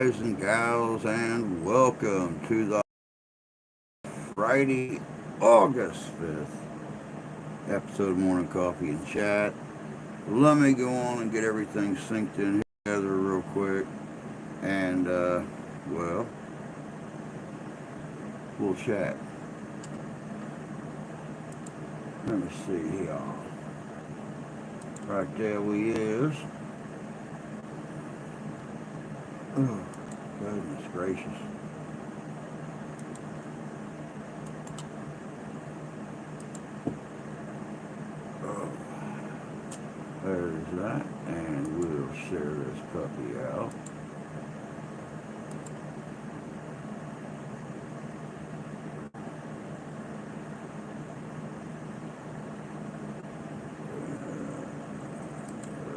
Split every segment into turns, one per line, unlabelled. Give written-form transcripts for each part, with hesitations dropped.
Guys and gals, and welcome to the Friday, August 5th episode of Morning Coffee and Chat. Let me go on and get everything synced in together real quick, and, well, we'll chat. Let me see here. Right there we is. Oh, goodness gracious. Oh, there's that, and we'll share this puppy out.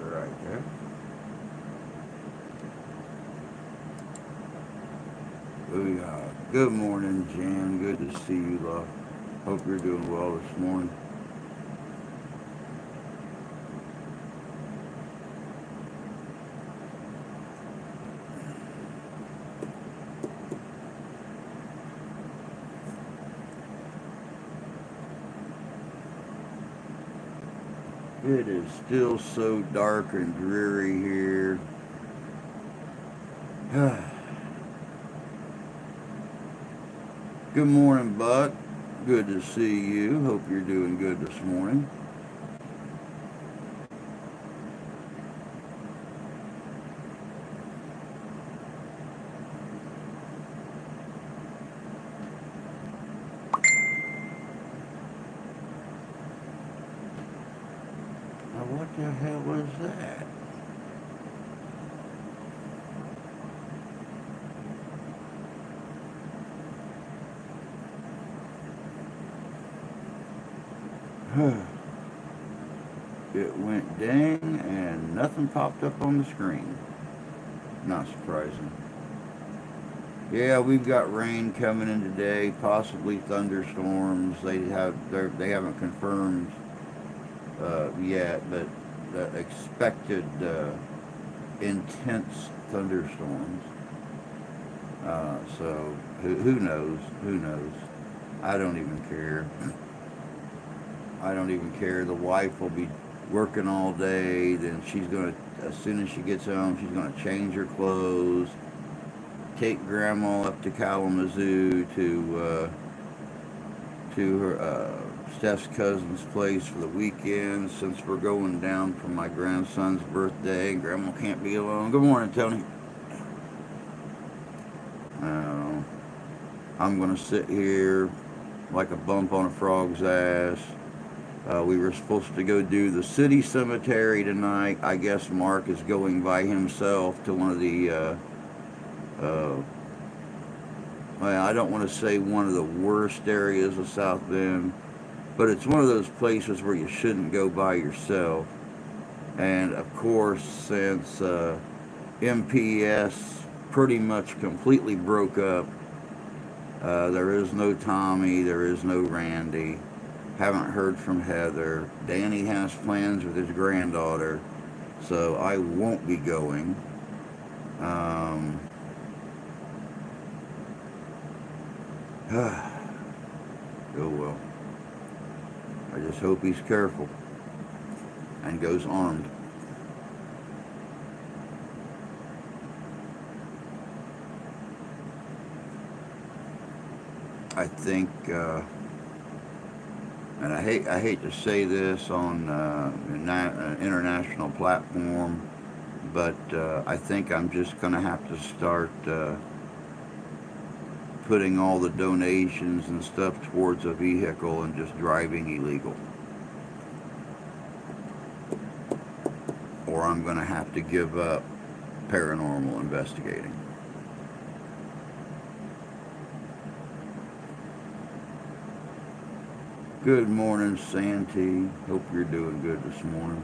Right there. Booyah. Good morning, Jan. Good to see you, love. Hope you're doing well this morning. It is still so dark and dreary here. Good morning, Buck. Good to see you. Hope you're doing good this morning. Now, what the hell was that? It went ding and nothing popped up on the screen. Not surprising. Yeah, we've got rain coming in today, possibly thunderstorms. They haven't confirmed yet, but expected intense thunderstorms. So who knows? Who knows? I don't even care. I don't even care. The wife will be working all day. Then as soon as she gets home, she's gonna change her clothes, take Grandma up to Kalamazoo to her Steph's cousin's place for the weekend. Since we're going down for my grandson's birthday, Grandma can't be alone. Good morning, Tony. Uh, I'm gonna sit here like a bump on a frog's ass. We were supposed to go do the city cemetery tonight. I guess Mark is going by himself to one of the, well, I don't want to say one of the worst areas of South Bend, but it's one of those places where you shouldn't go by yourself. And of course, since MPS pretty much completely broke up, there is no Tommy, there is no Randy. Haven't heard from Heather. Danny has plans with his granddaughter, so I won't be going. Oh well. I just hope he's careful and goes armed. I think, and I hate to say this on an international platform, but I think I'm just going to have to start putting all the donations and stuff towards a vehicle and just driving illegal. Or I'm going to have to give up paranormal investigating. Good morning, Santee. Hope you're doing good this morning.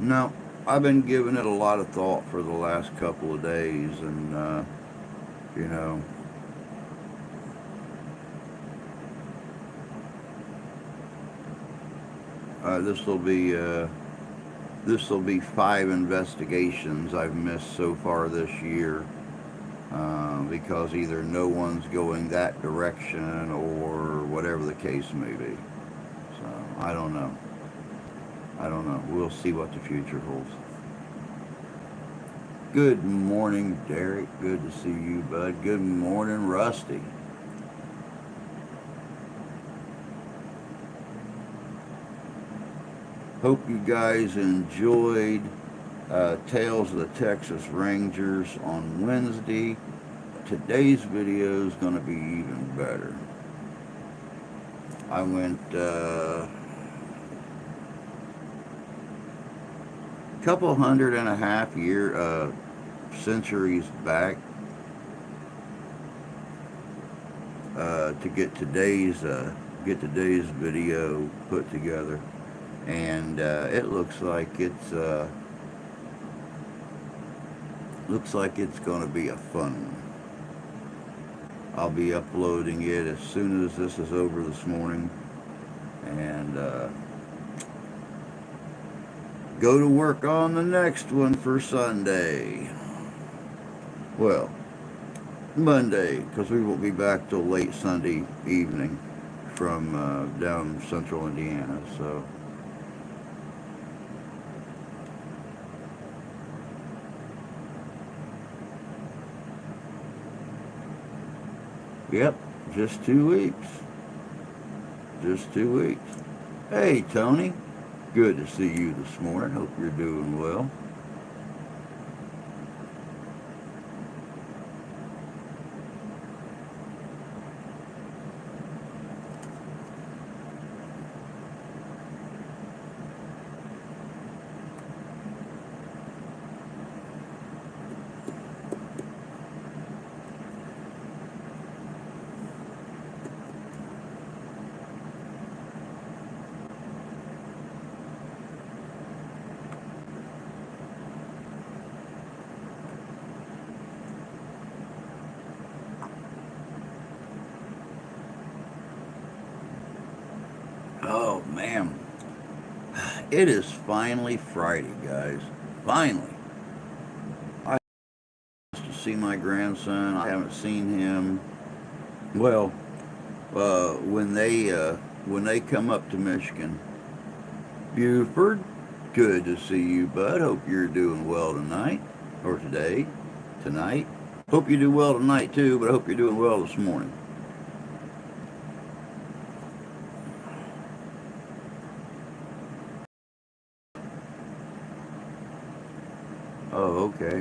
No, I've been giving it a lot of thought for the last couple of days, and you know, this will be five investigations I've missed so far this year, because either no one's going that direction or whatever the case may be. So I don't know. I don't know. We'll see what the future holds. Good morning, Derek. Good to see you, bud. Good morning, Rusty. Hope you guys enjoyed Tales of the Texas Rangers on Wednesday. Today's video is going to be even better. I went couple 150 centuries back to get today's video put together, and it looks like it's going to be a fun one. I'll be uploading it as soon as this is over this morning, and go to work on the next one for Sunday. Well, Monday, because we won't be back till late Sunday evening from down central Indiana. So yep, just 2 weeks. Just 2 weeks. Hey, Tony. Good to see you this morning. Hope you're doing well. Oh, man. It is finally Friday, guys. Finally. I have to see my grandson. I haven't seen him. Well, when they come up to Michigan. Buford, good to see you, bud. Hope you're doing well tonight, or today, tonight. Hope you do well tonight, too, but I hope you're doing well this morning. Oh, okay.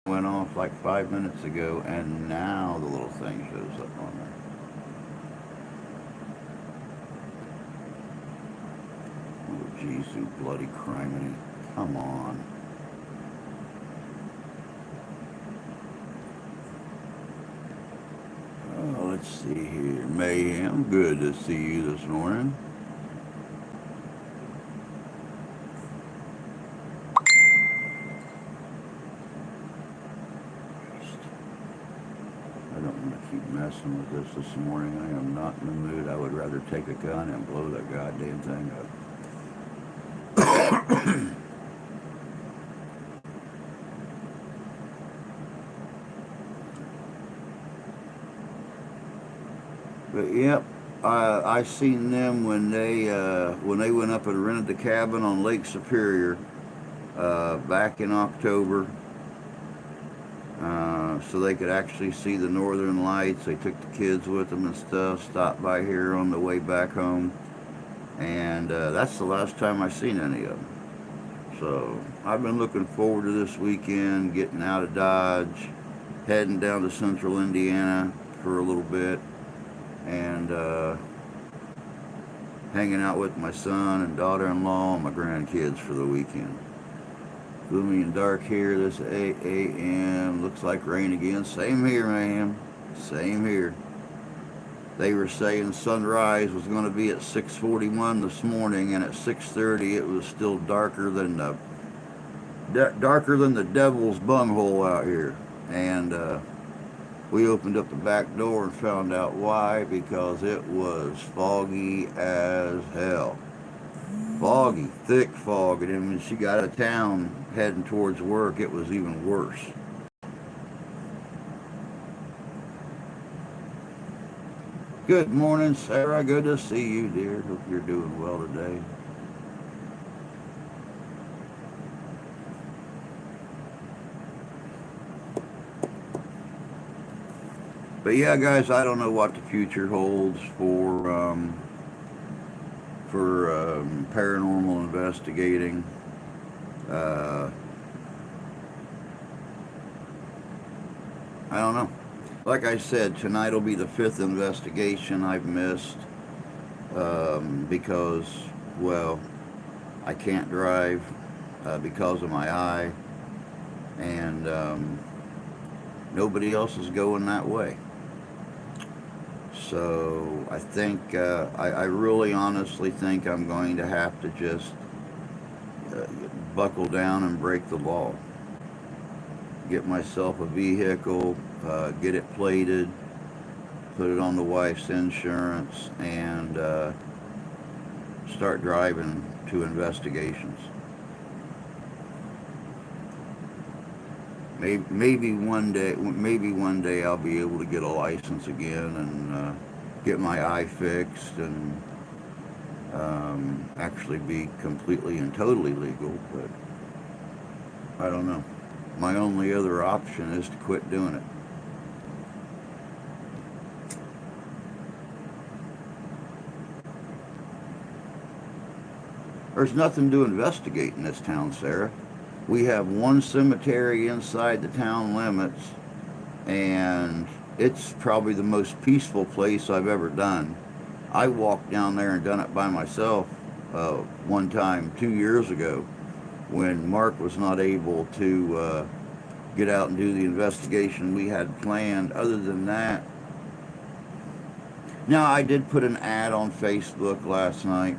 Went off like 5 minutes ago, and now the little thing shows up on there. Oh, geez, you bloody criminy. Come on. Oh, let's see here. Mayhem, good to see you this morning. Messing with this morning. I am not in the mood. I would rather take a gun and blow that goddamn thing up. But yep, I seen them when they went up and rented the cabin on Lake Superior back in October. So they could actually see the northern lights. They took the kids with them and stuff, stopped by here on the way back home, and that's the last time I've seen any of them. So I've been looking forward to this weekend, getting out of Dodge, heading down to central Indiana for a little bit, and hanging out with my son and daughter-in-law and my grandkids for the weekend. Gloomy and dark here this 8 a.m. Looks like rain again. Same here, man. Same here. They were saying sunrise was going to be at 6:41 this morning, and at 6:30 it was still darker than the darker than the devil's bunghole out here. And we opened up the back door and found out why, because it was foggy as hell. Foggy, thick fog. And then when she got out of town heading towards work, it was even worse. Good morning, Sarah. Good to see you, dear. Hope you're doing well today. But yeah, guys, I don't know what the future holds for paranormal investigating. I don't know. Like I said, tonight will be the 5th investigation I've missed because, well, I can't drive because of my eye, and nobody else is going that way. So I think, I really honestly think I'm going to have to just buckle down and break the law. Get myself a vehicle, get it plated, put it on the wife's insurance, and start driving to investigations. Maybe one day I'll be able to get a license again and get my eye fixed and actually be completely and totally legal, but I don't know. My only other option is to quit doing it. There's nothing to investigate in this town, Sarah. We have one cemetery inside the town limits, and it's probably the most peaceful place I've ever done. I walked down there and done it by myself one time 2 years ago when Mark was not able to get out and do the investigation we had planned. Other than that, now I did put an ad on Facebook last night.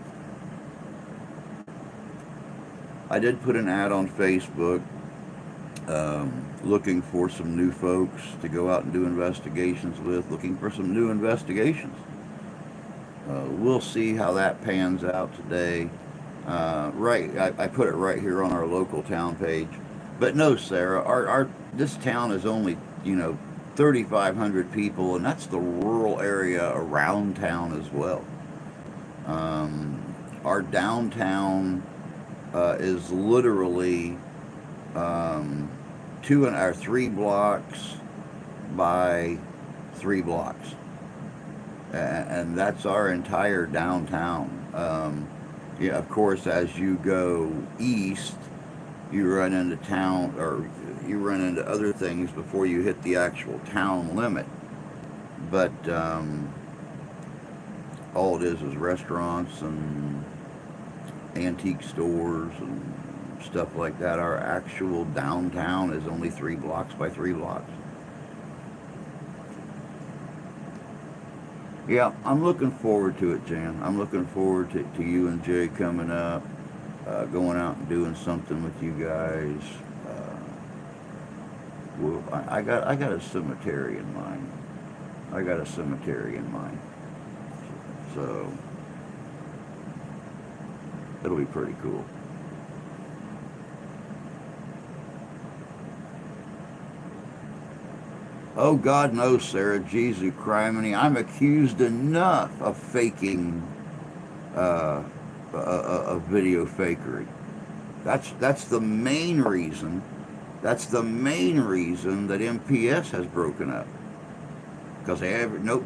I did put an ad on Facebook looking for some new folks to go out and do investigations with, looking for some new investigations. We'll see how that pans out today. I put it right here on our local town page. But no, Sarah, this town is only, 3,500 people, and that's the rural area around town as well. Our downtown is literally 3 blocks by 3 blocks, and that's our entire downtown. Yeah, of course, as you go east, you run into town, or you run into other things before you hit the actual town limit. But all it is restaurants and antique stores and stuff like that. Our actual downtown is only 3 blocks by 3 blocks. Yeah, I'm looking forward to it, Jan. I'm looking forward to you and Jay coming up, going out and doing something with you guys. Well, I got a cemetery in mind. So it'll be pretty cool. Oh, God knows, Sarah. Jesus criminy. I'm accused enough of faking a video fakery. That's the main reason. That's the main reason that MPS has broken up. Because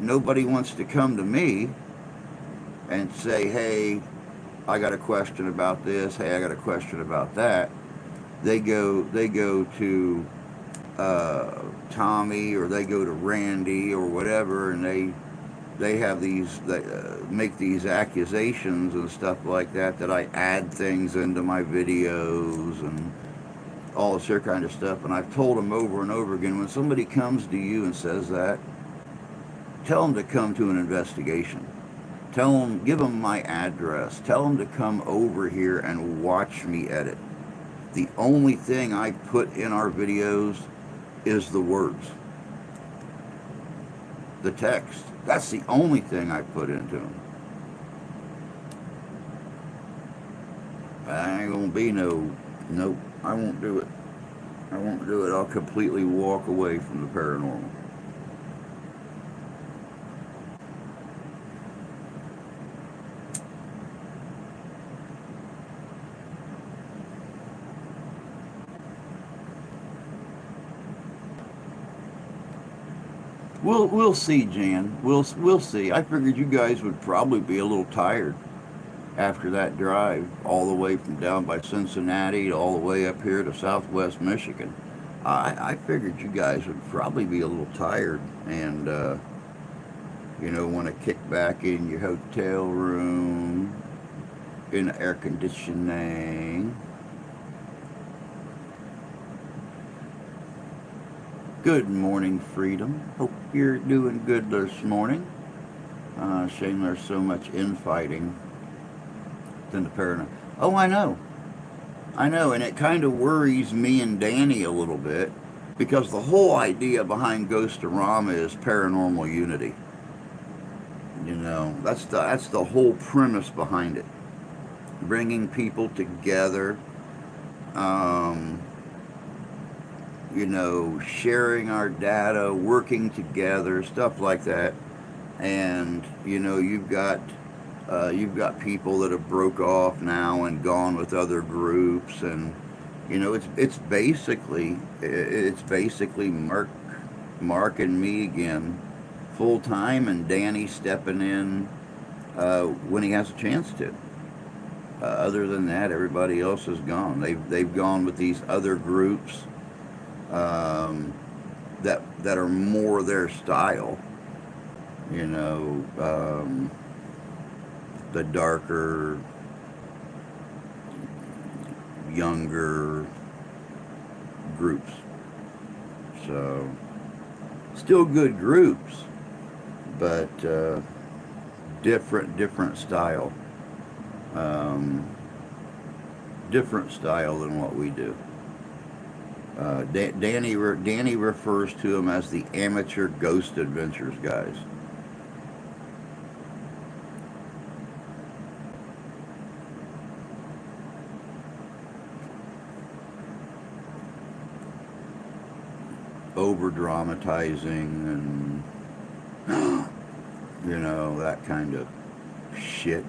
nobody wants to come to me and say, hey, I got a question about this. Hey, I got a question about that. They go to Tommy, or they go to Randy or whatever, and they have these, make these accusations and stuff like that I add things into my videos and all this other kind of stuff. And I've told them over and over again, when somebody comes to you and says that, tell them to come to an investigation. Tell them, give them my address. Tell them to come over here and watch me edit. The only thing I put in our videos is the words, the text. That's the only thing I put into them. I ain't gonna be nope, I won't do it. I won't do it. I'll completely walk away from the paranormal. We'll see, Jan. We'll see. I figured you guys would probably be a little tired after that drive, all the way from down by Cincinnati to all the way up here to Southwest Michigan. I figured you guys would probably be a little tired and want to kick back in your hotel room in air conditioning. Good morning, Freedom. Hope you're doing good this morning. Shame there's so much infighting in the paranormal. Oh, I know, and it kind of worries me and Danny a little bit because the whole idea behind Ghostorama is paranormal unity. That's the whole premise behind it, bringing people together. Sharing our data, working together, stuff like that. And you've got people that have broke off now and gone with other groups, and it's basically Mark and me again, full time, and Danny stepping in when he has a chance to. Other than that, everybody else is gone. They've gone with these other groups. That are more their style, the darker, younger groups. So, still good groups, but different style, different style than what we do. Danny refers to them as the amateur ghost adventures guys. Over dramatizing and that kind of shit.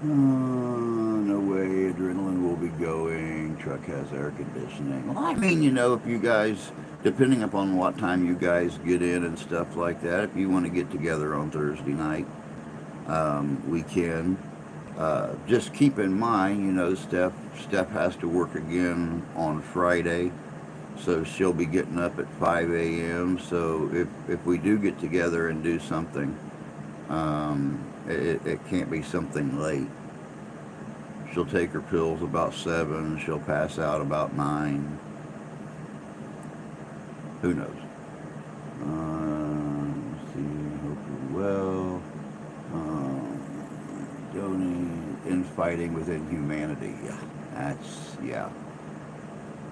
No way, adrenaline will be going. Truck has air conditioning. Well, I mean, if you guys, depending upon what time you guys get in and stuff like that, if you want to get together on Thursday night, we can. Just keep in mind, Steph has to work again on Friday, so she'll be getting up at 5 a.m. So if we do get together and do something, it can't be something late. She'll take her pills about 7. She'll pass out about 9. Who knows? Let's see. Hope you're well. Donate infighting within humanity. Yeah.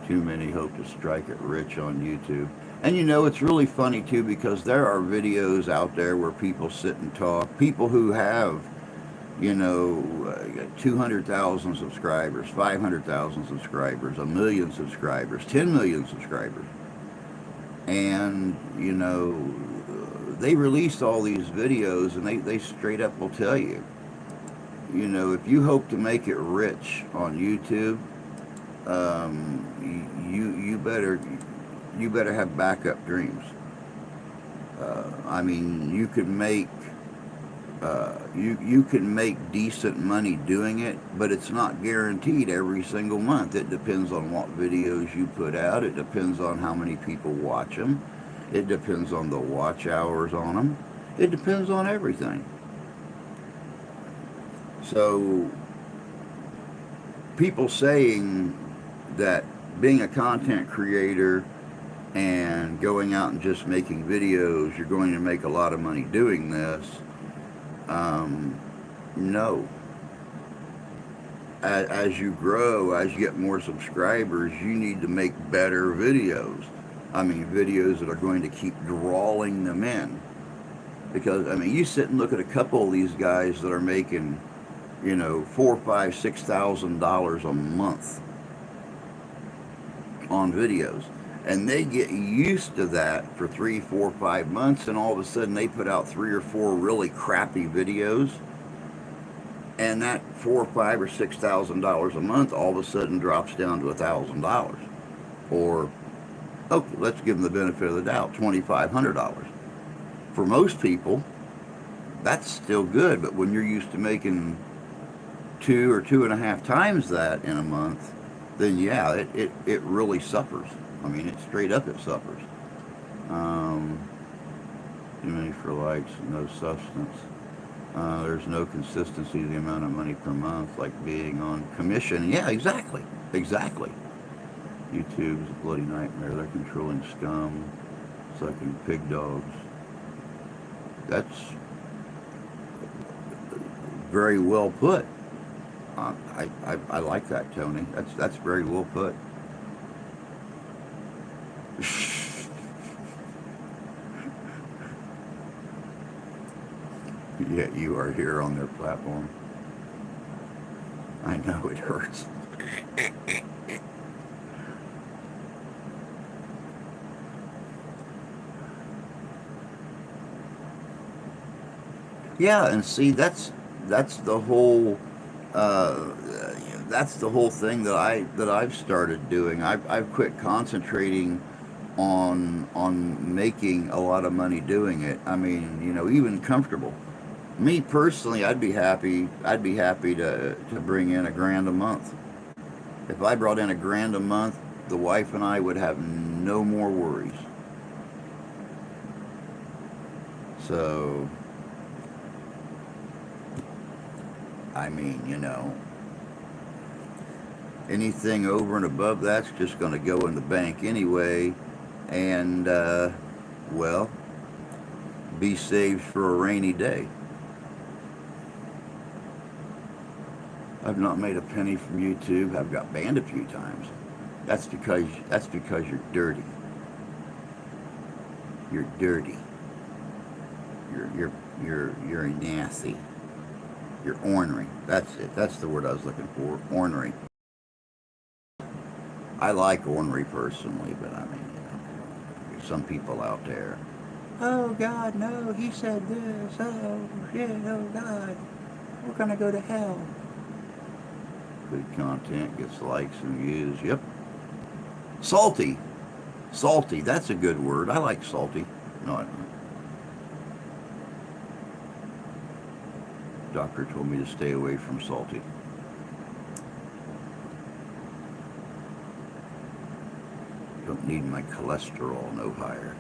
Too many hope to strike it rich on YouTube. And it's really funny too, because there are videos out there where people sit and talk. People who have, 200,000 subscribers, 500,000 subscribers, 1 million subscribers, 10 million subscribers. And, they release all these videos and they straight up will tell you, if you hope to make it rich on YouTube, you better have backup dreams. I mean, you can make decent money doing it, but it's not guaranteed every single month. It depends on what videos you put out. It depends on how many people watch them. It depends on the watch hours on them. It depends on everything. So, people saying that being a content creator and going out and just making videos, you're going to make a lot of money doing this. No. As you grow, as you get more subscribers, you need to make better videos. I mean, videos that are going to keep drawing them in. Because, I mean, you sit and look at a couple of these guys that are making, you know, $4,000, $5,000, $6,000 a month on videos. And they get used to that for 3, 4, 5 months, and all of a sudden they put out 3 or 4 really crappy videos, and that $4,000, $5,000 or $6,000 a month all of a sudden drops down to $1,000, or okay, let's give them the benefit of the doubt, $2,500. For most people, that's still good, but when you're used to making 2 or 2.5 times that in a month, then yeah, it really suffers. I mean, it straight up it suffers. Too many for likes, no substance. There's no consistency to the amount of money per month, like being on commission. Yeah, exactly. Exactly. YouTube's a bloody nightmare. They're controlling scum, sucking pig dogs. That's very well put. I like that, Tony. That's very well put. Yet you are here on their platform. I know it hurts. Yeah, and see, that's the whole uh, that's the whole thing that I've started doing. I've quit concentrating on making a lot of money doing it. I mean, you know, even comfortable. Me personally, I'd be happy to bring in $1,000 a month. If I brought in $1,000 a month, the wife and I would have no more worries. So, I mean, you know, anything over and above that's just going to go in the bank anyway, and well, be saved for a rainy day. I've not made a penny from YouTube. I've got banned a few times. That's because you're dirty. You're dirty. You're nasty. You're ornery. That's it. That's the word I was looking for. Ornery. I like ornery personally, but I mean, you know, there's some people out there. Oh God, no! He said this. Oh shit! Oh God, we're gonna go to hell. Good content gets likes and views. Yep. Salty. Salty. That's a good word. I like salty. No, I don't. Doctor told me to stay away from salty. Don't need my cholesterol no higher.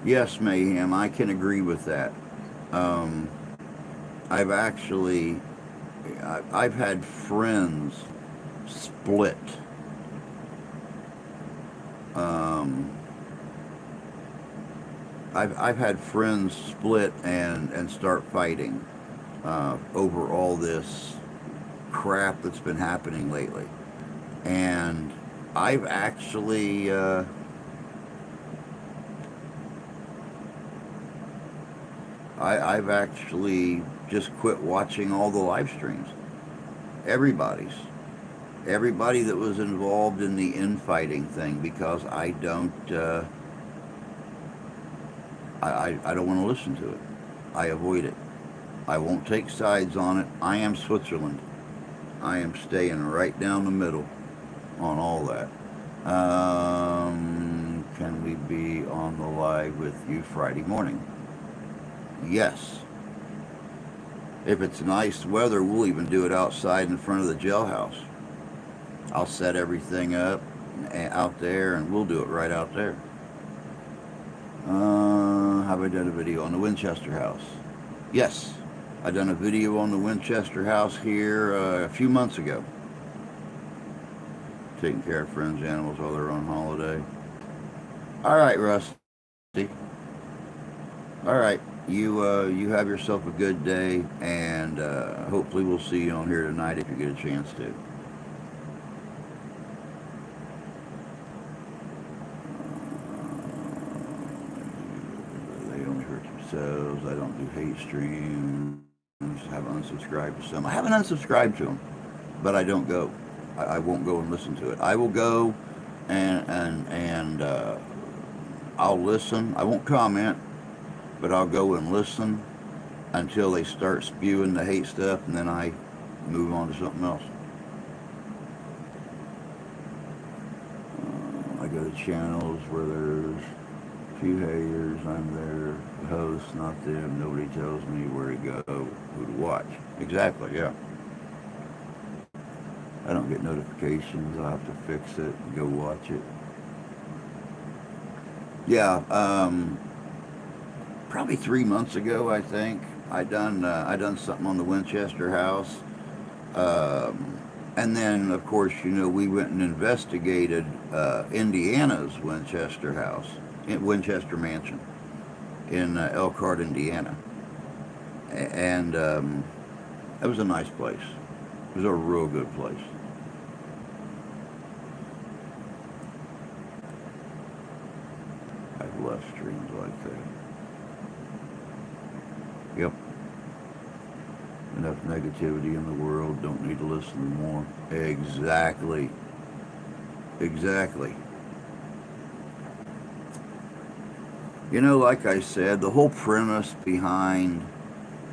Yes, Mayhem, I can agree with that. Um, I've actually, I've had friends split. Um, I've had friends split and start fighting over all this crap that's been happening lately. And I've actually, I've actually just quit watching all the live streams. Everybody's. Everybody that was involved in the infighting thing, because I don't, I don't want to listen to it. I avoid it. I won't take sides on it. I am Switzerland. I am staying right down the middle on all that. Can we be on the live with you Friday morning? Yes. If it's nice weather, we'll even do it outside in front of the jailhouse. I'll set everything up out there, and we'll do it right out there. Have I done a video on the Winchester House? Yes, I done a video on the Winchester House here a few months ago. Taking care of friends' animals while they're on holiday. All right, Rusty. All right, you have yourself a good day, and hopefully we'll see you on here tonight if you get a chance to. They only hurt themselves. I don't do hate streams. I haven't unsubscribed to some. I haven't unsubscribed to them, but I don't go. I won't go and listen to it. I will go and I'll listen. I won't comment, but I'll go and listen until they start spewing the hate stuff, and then I move on to something else. I go to channels where there's a few haters. I'm their host, not them. Nobody tells me where to go, who to watch. Exactly, yeah. I don't get notifications. I'll have to fix it and go watch it. Yeah, probably 3 months ago, I think I done something on the Winchester House, and then of course we went and investigated Indiana's Winchester House, Winchester Mansion in Elkhart, Indiana, and it was a nice place. It was a real good place. I've left streams like that. Yep. Enough negativity in the world. Don't need to listen to more. Exactly. Exactly. Like I said, the whole premise behind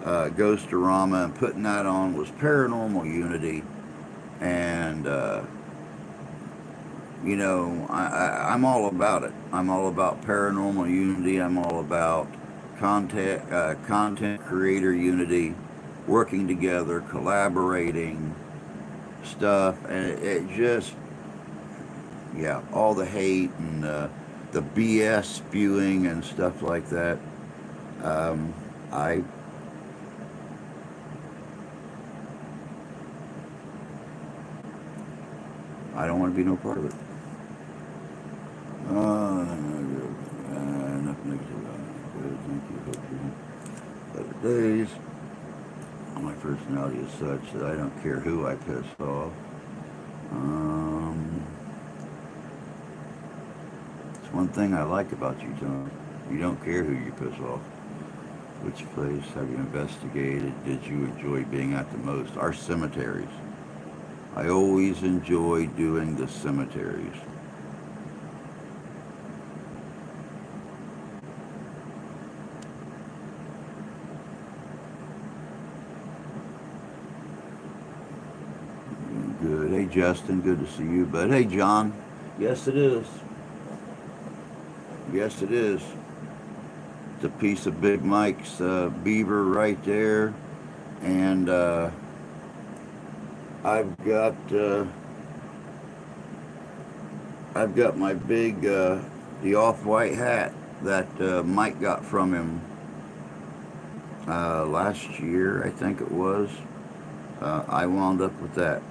Ghostorama and putting that on was paranormal unity, and I'm all about it. I'm all about paranormal unity. I'm all about content creator unity, working together, collaborating stuff, and it just, yeah, all the hate and the BS spewing and stuff like that. I don't want to be no part of it. Enough negative. Good, thank you. Hope you have better days. My personality is such that I don't care who I piss off. It's one thing I like about you, Tom. You don't care who you piss off. Which place have you investigated? Did you enjoy being at the most? Our cemeteries. I always enjoy doing the cemeteries. Good. Hey, Justin. Good to see you, bud. Hey, John. Yes, it is. Yes, it is. It's a piece of Big Mike's beaver right there. And I've got my big the off-white hat that Mike got from him last year, I think it was. I wound up with that,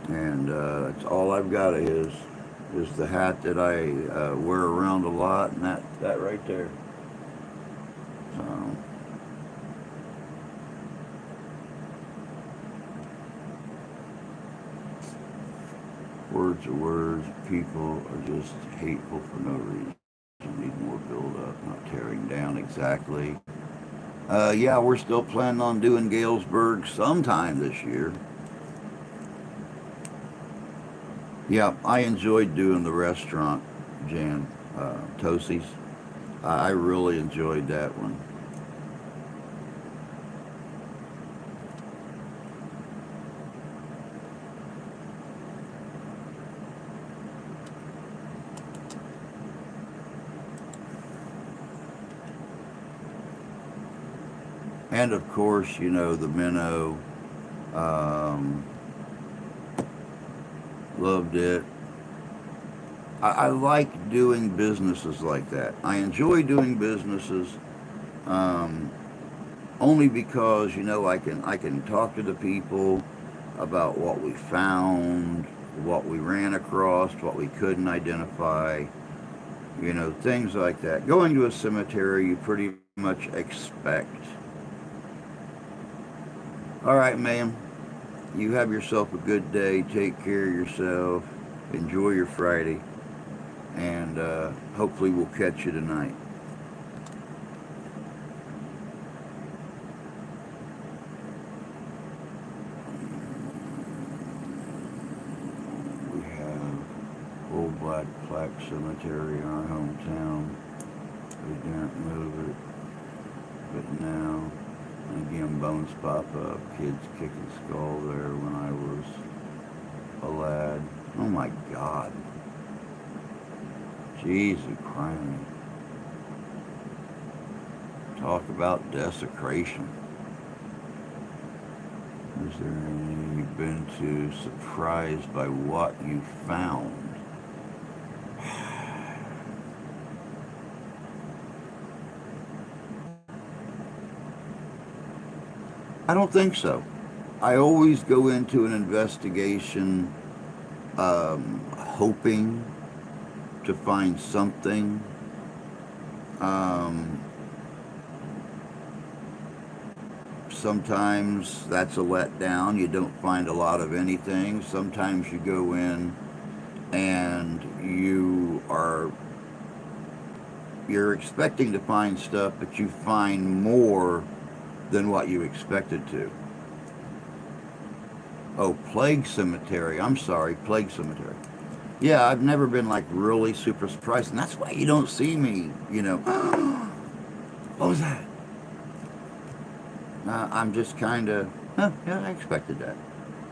and that's all I've got is the hat that I wear around a lot, and that right there. So. Words are words. People are just hateful for no reason. Need more build up, not tearing down. Exactly. Yeah, we're still planning on doing Galesburg sometime this year. Yeah, I enjoyed doing the restaurant, Jan, Tosi's. I really enjoyed that one. And of course, you know, the minnow, um, loved it. I like doing businesses like that. I enjoy doing businesses, um, only because, you know, I can talk to the people about what we found, what we ran across, what we couldn't identify, you know, things like that. Going to a cemetery, you pretty much expect. All right, ma'am. You have yourself a good day. Take care of yourself. Enjoy your Friday. And hopefully we'll catch you tonight. We have Old Black Plaque Cemetery in our hometown. We didn't move it, but now, and again, bones pop up. Kids kicking skull there when I was a lad. Oh my God. Jesus Christ. Talk about desecration. Is there any you've been to surprised by what you found? I don't think so. I always go into an investigation hoping to find something. Um, Sometimes that's a letdown. You don't find a lot of anything. Sometimes you go in and you're expecting to find stuff, but you find more than what you expected to. Oh, Plague Cemetery. I'm sorry, Plague Cemetery. Yeah, I've never been like really super surprised, and that's why you don't see me, you know. What was that? I'm just kind of, yeah, I expected that.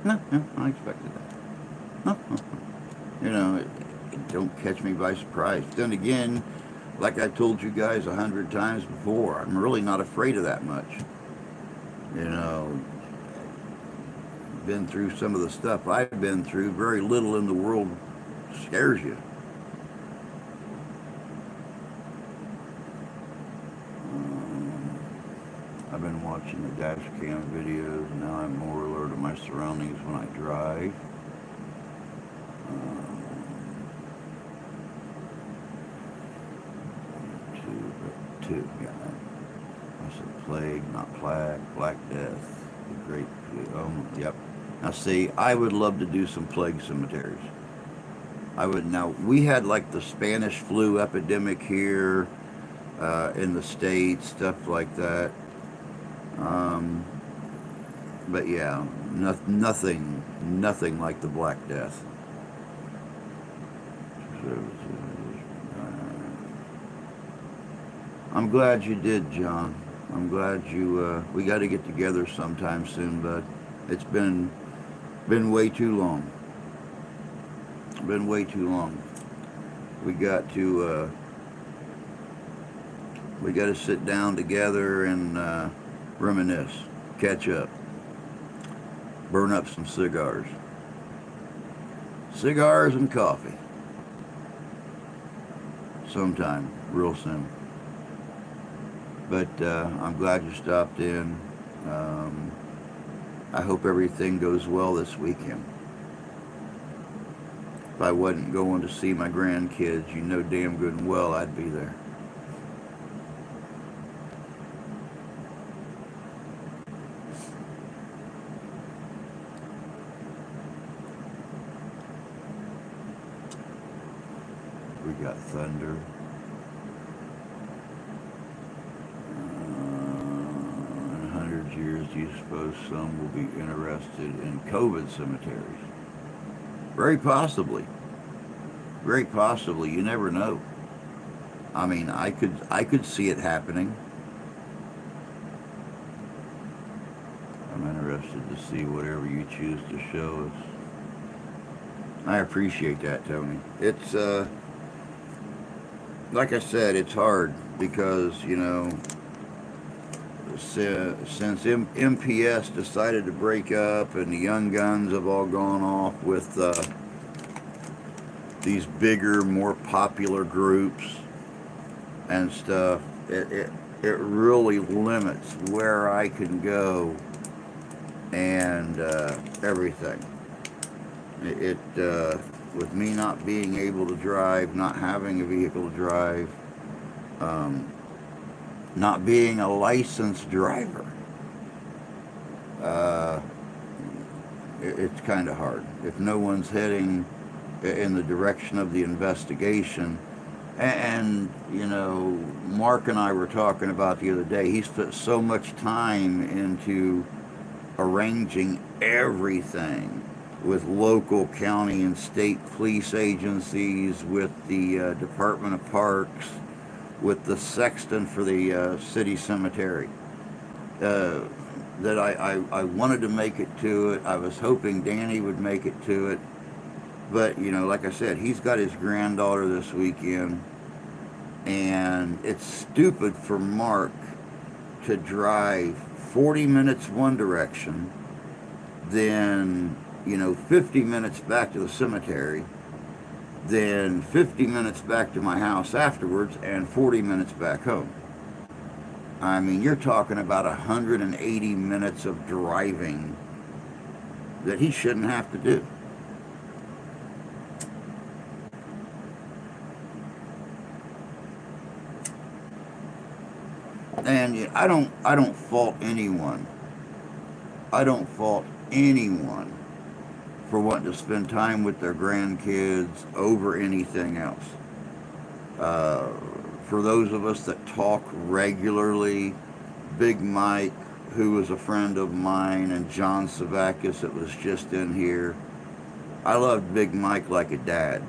No, no, I expected that. No, no, no. You know, it don't catch me by surprise. Then again, like I told you guys 100 times before, I'm really not afraid of that much. You know, been through some of the stuff I've been through. Very little in the world scares you. Um, I've been watching the dash cam videos. Now I'm more alert of my surroundings when I drive. Um, two, yeah. I said plague, not plague, Black Death, the great, yep. Now see, I would love to do some plague cemeteries. I would. Now we had like the Spanish flu epidemic here in the States, stuff like that. Um, but yeah, nothing like the Black Death. I'm glad you did, John. I'm glad you. We got to get together sometime soon, bud. It's been way too long. Been way too long. We got to sit down together and reminisce, catch up, burn up some cigars and coffee. Sometime, real soon. But I'm glad you stopped in. Um, I hope everything goes well this weekend. If I wasn't going to see my grandkids, you know damn good and well I'd be there. We got thunder. In 100 years, do you suppose some will be interested in COVID cemeteries? Very possibly. Very possibly. You never know. I mean, I could see it happening. I'm interested to see whatever you choose to show us. I appreciate that, Tony. It's like I said, it's hard because, you know, since MPS decided to break up and the Young Guns have all gone off with these bigger, more popular groups and stuff, it really limits where I can go and everything. With me not being able to drive, not having a vehicle to drive, not being a licensed driver, it's kind of hard. If no one's heading in the direction of the investigation, and you know, Mark and I were talking about the other day, he's put so much time into arranging everything with local, county, and state police agencies, with the Department of Parks, with the sexton for the city cemetery, that I wanted to make it to it. I was hoping Danny would make it to it. But, you know, like I said, he's got his granddaughter this weekend. And it's stupid for Mark to drive 40 minutes one direction, then, you know, 50 minutes back to the cemetery, then 50 minutes back to my house afterwards, and 40 minutes back home. I mean, you're talking about 180 minutes of driving that he shouldn't have to do. And I don't fault anyone. I don't fault anyone for wanting to spend time with their grandkids over anything else. For those of us that talk regularly, Big Mike, who was a friend of mine, and John Savakis that was just in here, I loved Big Mike like a dad.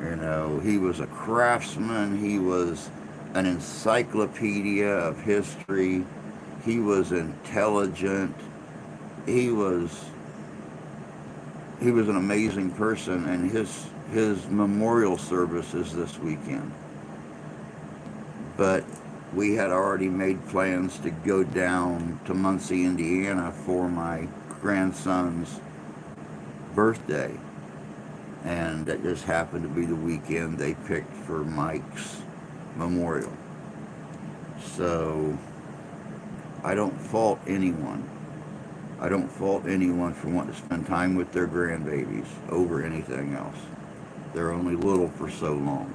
You know, he was a craftsman. He was an encyclopedia of history. He was intelligent. He was an amazing person, and his memorial service is this weekend. But we had already made plans to go down to Muncie, Indiana for my grandson's birthday, and that just happened to be the weekend they picked for Mike's memorial. So I don't fault anyone. I don't fault anyone for wanting to spend time with their grandbabies over anything else. They're only little for so long.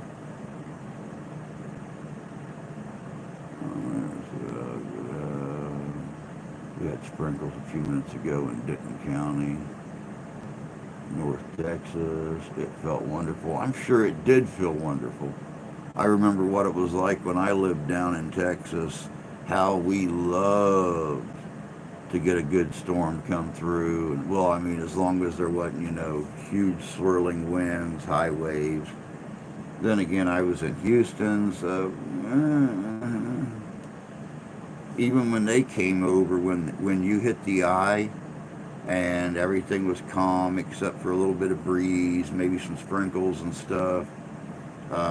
We had sprinkles a few minutes ago in Denton County, North Texas. It felt wonderful. I'm sure it did feel wonderful. I remember what it was like when I lived down in Texas, how we loved to get a good storm come through. And, well, I mean, as long as there wasn't, you know, huge swirling winds, high waves. Then again, I was in Houston, so even when they came over, when you hit the eye and everything was calm except for a little bit of breeze, maybe some sprinkles and stuff,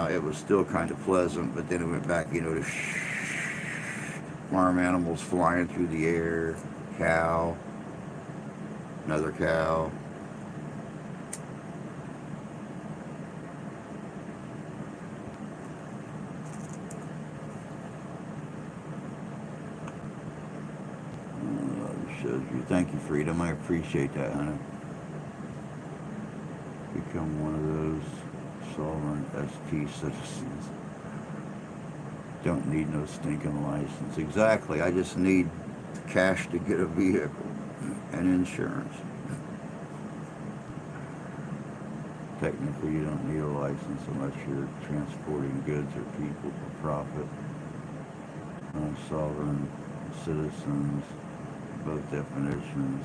it was still kind of pleasant. But then it went back, you know, to farm animals flying through the air, cow, another cow. Shows you. Thank you, Freedom. I appreciate that, honey. Become one of those sovereign ST citizens. Don't need no stinking license. Exactly. I just need cash to get a vehicle and insurance. Technically, you don't need a license unless you're transporting goods or people for profit. Sovereign citizens, both definitions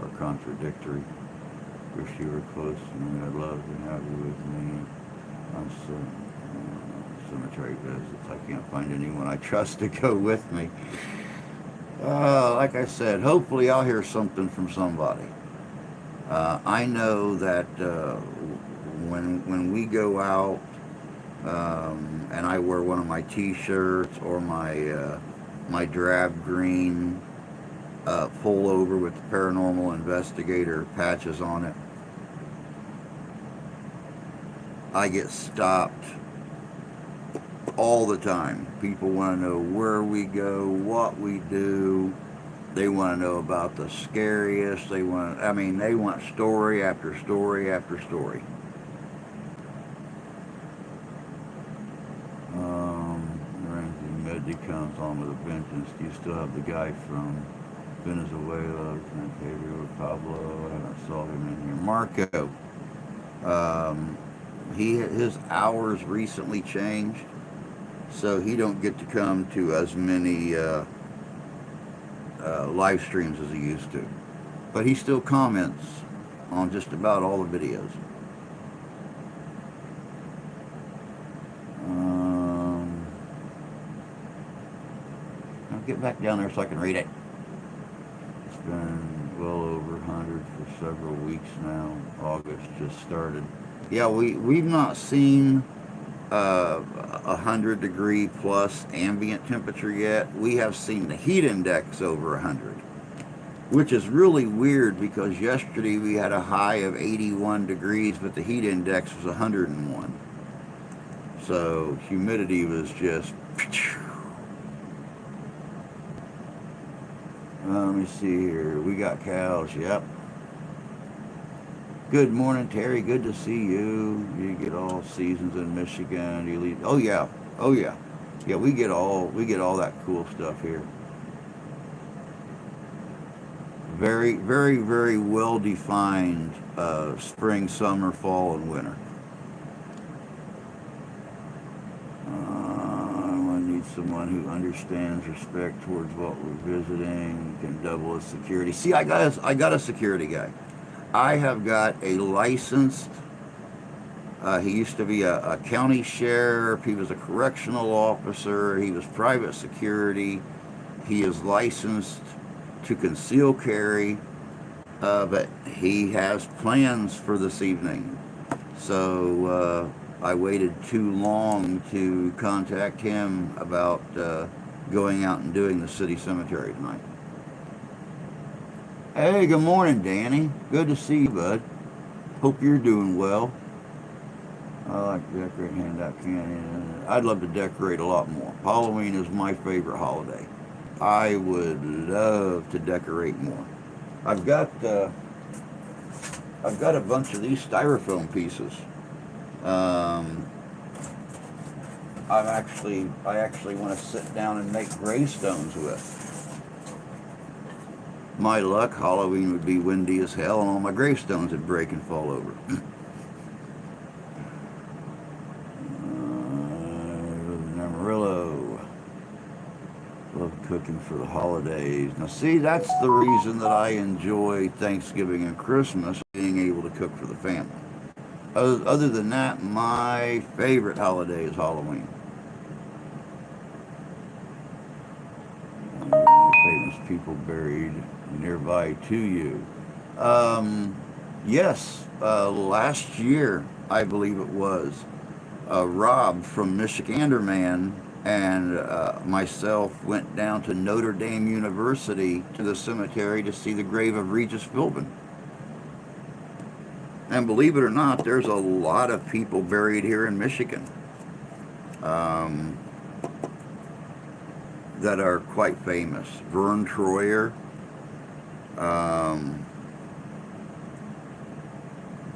are contradictory. Wish you were close to me. I'd love to have you with me on cemetery visits. I can't find anyone I trust to go with me. Like I said, hopefully I'll hear something from somebody. I know that when we go out and I wear one of my t-shirts or my my drab green pullover with the paranormal investigator patches on it. I get stopped all the time. People want to know where we go, what we do. They want to know about the scariest. They want story after story after story. Medley comes on with a vengeance. Do you still have the guy from Venezuela, Pedro Pablo? I haven't saw him in here. Marco. His hours recently changed, so he don't get to come to as many live streams as he used to. But he still comments on just about all the videos. I'll get back down there so I can read it. It's been well over 100 for several weeks now. August just started. Yeah, we've not seen 100-degree plus ambient temperature yet. We have seen the heat index over 100, which is really weird because yesterday we had a high of 81 degrees, but the heat index was 101. So humidity was just... Let me see here. We got cows. Yep. Good morning, Terry. Good to see you. You get all seasons in Michigan. You leave. Oh yeah. Oh yeah. Yeah, we get all that cool stuff here. Very, very, very well defined spring, summer, fall, and winter. Someone who understands respect towards what we're visiting, can double as security. See, I got a security guy. I have got a licensed, he used to be a county sheriff, he was a correctional officer, he was private security, he is licensed to conceal carry, but he has plans for this evening. So, I waited too long to contact him about going out and doing the city cemetery tonight. Hey, good morning, Danny. Good to see you, bud. Hope you're doing well. I like to decorate, hand out candy. I'd love to decorate a lot more. Halloween is my favorite holiday. I would love to decorate more. I've got a bunch of these styrofoam pieces. I actually want to sit down and make gravestones with. My luck, Halloween would be windy as hell and all my gravestones would break and fall over. Amarillo. Love cooking for the holidays. Now see, that's the reason that I enjoy Thanksgiving and Christmas, being able to cook for the family. Other than that, my favorite holiday is Halloween. Famous people buried nearby to you. Yes, last year, I believe it was, Rob from Michiganderman and myself went down to Notre Dame University to the cemetery to see the grave of Regis Philbin. And believe it or not, there's a lot of people buried here in Michigan that are quite famous. Vern Troyer.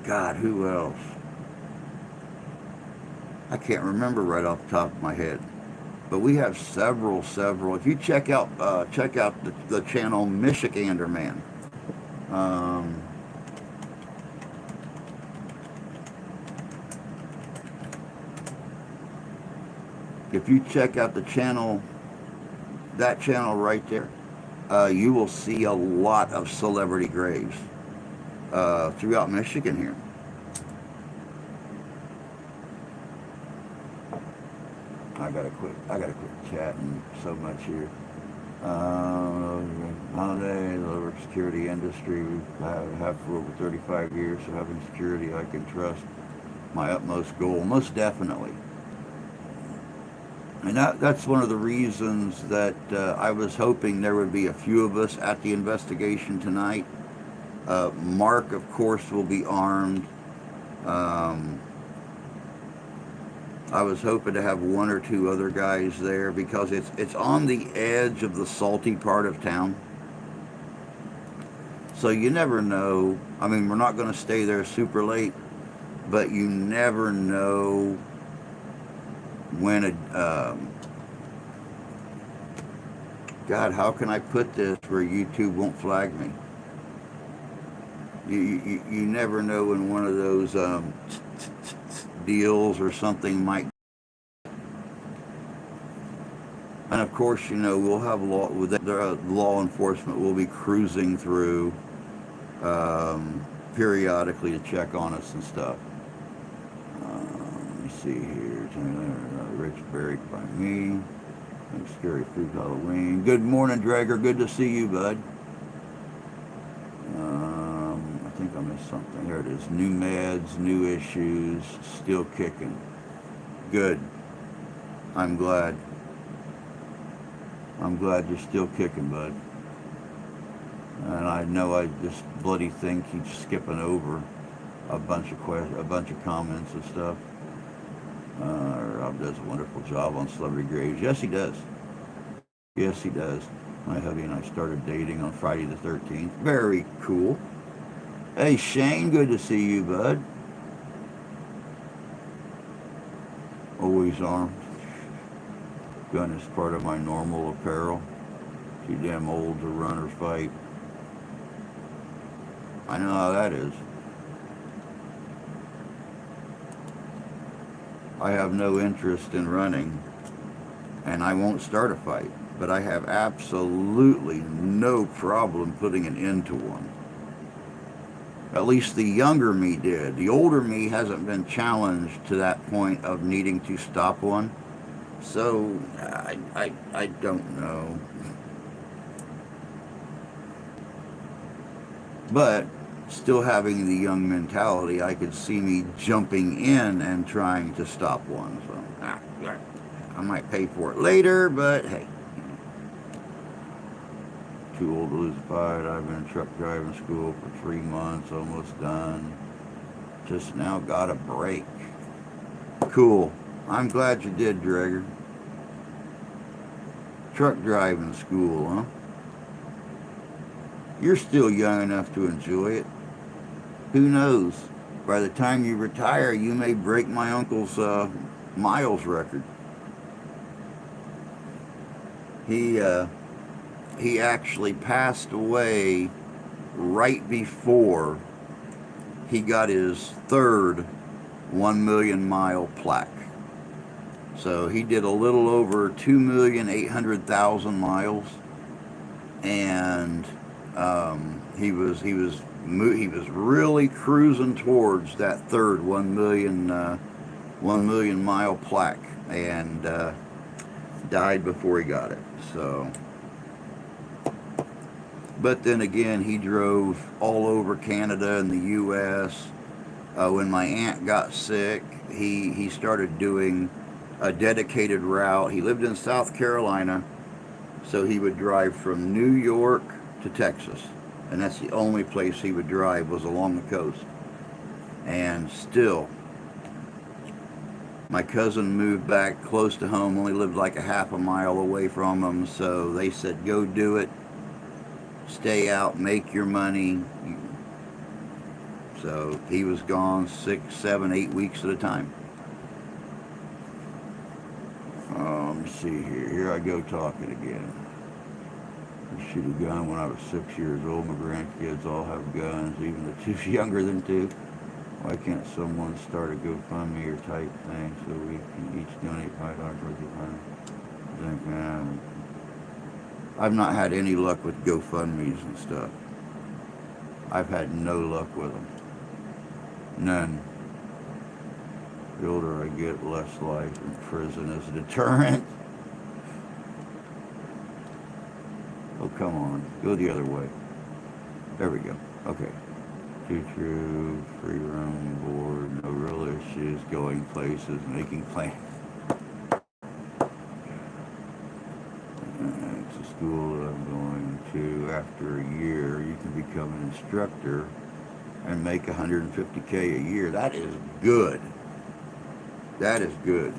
God, who else? I can't remember right off the top of my head. But we have several. If you check out the channel Michiganderman. If you check out the channel, that channel right there, you will see a lot of celebrity graves throughout Michigan here. I gotta quit chatting so much here. Holiday, the over security industry, we have for over 35 years, so having security I can trust, my utmost goal, most definitely. And that's one of the reasons that I was hoping there would be a few of us at the investigation tonight. Mark, of course, will be armed. Um, I was hoping to have one or two other guys there because it's on the edge of the salty part of town. So you never know. I mean, we're not going to stay there super late, but you never know when God, how can I put this where YouTube won't flag me? You never know when one of those deals or something might. And of course, we'll have law enforcement will be cruising through periodically to check on us and stuff. Let me see here. Rich buried by me. Scary Food Halloween. Good morning, Drager. Good to see you, bud. I think I missed something. Here it is. New meds, new issues, still kicking. Good. I'm glad. I'm glad you're still kicking, bud. And I know I just bloody thing keeps skipping over a bunch of comments and stuff. Rob does a wonderful job on Celebrity Graves. Yes, he does. Yes, he does. My hubby and I started dating on Friday the 13th. Very cool. Hey, Shane, good to see you, bud. Always armed. Gun is part of my normal apparel. Too damn old to run or fight. I know how that is. I have no interest in running, and I won't start a fight, but I have absolutely no problem putting an end to one. At least the younger me did. The older me hasn't been challenged to that point of needing to stop one. So, I don't know. But still having the young mentality, I could see me jumping in and trying to stop one. So, I might pay for it later, but hey. Too old to lose a fight. I've been in truck driving school for 3 months, almost done. Just now got a break. Cool. I'm glad you did, Drager. Truck driving school, huh? You're still young enough to enjoy it. Who knows? By the time you retire, you may break my uncle's miles record. He actually passed away right before he got his third 1 million mile plaque. So he did a little over 2,800,000 miles, and he was really cruising towards that third 1 million mile plaque, and died before he got it. So, but then again, he drove all over Canada and the U.S. When my aunt got sick, he started doing a dedicated route. He lived in South Carolina, so he would drive from New York to Texas, and that's the only place he would drive was along the coast. And still, my cousin moved back close to home, only lived like a half a mile away from him, so they said, go do it, stay out, make your money. So he was gone 6, 7, 8 weeks at a time. Let me see here. Here I go talking again. I shoot a gun when I was 6 years old. My grandkids all have guns, even the two younger than 2. Why can't someone start a GoFundMe or type thing so we can each donate $5 worth of money? I've not had any luck with GoFundMes and stuff. I've had no luck with them. None. The older I get, less life in prison as a deterrent. Oh, come on. Go the other way. There we go. Okay. Too true. Free roam board. No real issues. Going places. Making plans. the school that I'm going to. After a year, you can become an instructor and make $150K a year. That is good. That is good.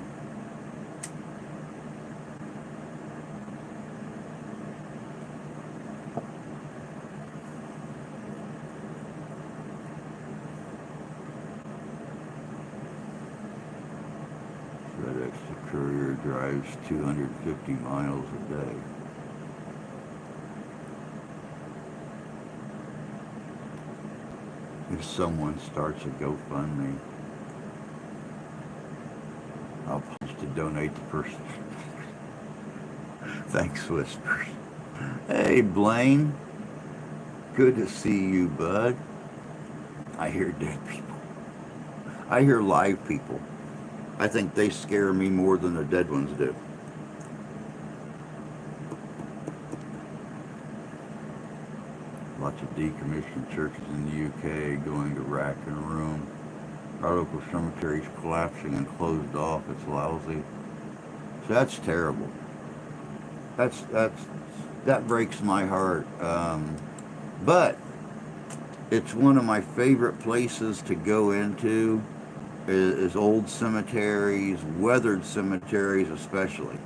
FedEx courier drives 250 miles a day. If someone starts a GoFundMe, I'll post to donate the person. Thanks, Whispers. Hey, Blaine. Good to see you, bud. I hear dead people. I hear live people. I think they scare me more than the dead ones do. Lots of decommissioned churches in the UK going to rack and ruin. Our local cemetery's collapsing and closed off. It's lousy. So that's terrible. That breaks my heart. But it's one of my favorite places to go into is old cemeteries, weathered cemeteries especially.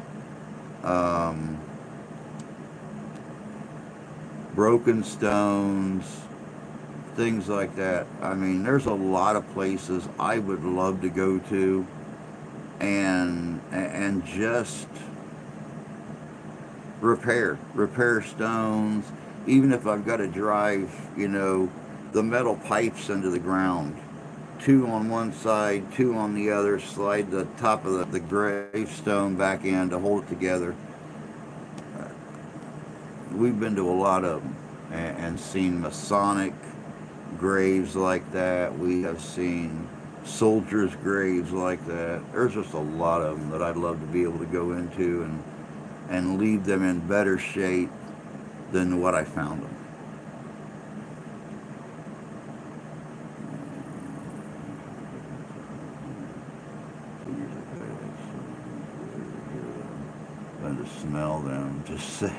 Broken stones, things like that. I mean, there's a lot of places I would love to go to and just repair stones, even if I've got to drive, the metal pipes into the ground, 2 on one side, 2 on the other, slide the top of the gravestone back in to hold it together. We've been to a lot of them and seen Masonic graves like that. We have seen soldiers' graves like that. There's just a lot of them that I'd love to be able to go into and leave them in better shape than what I found them. And to smell them, just say.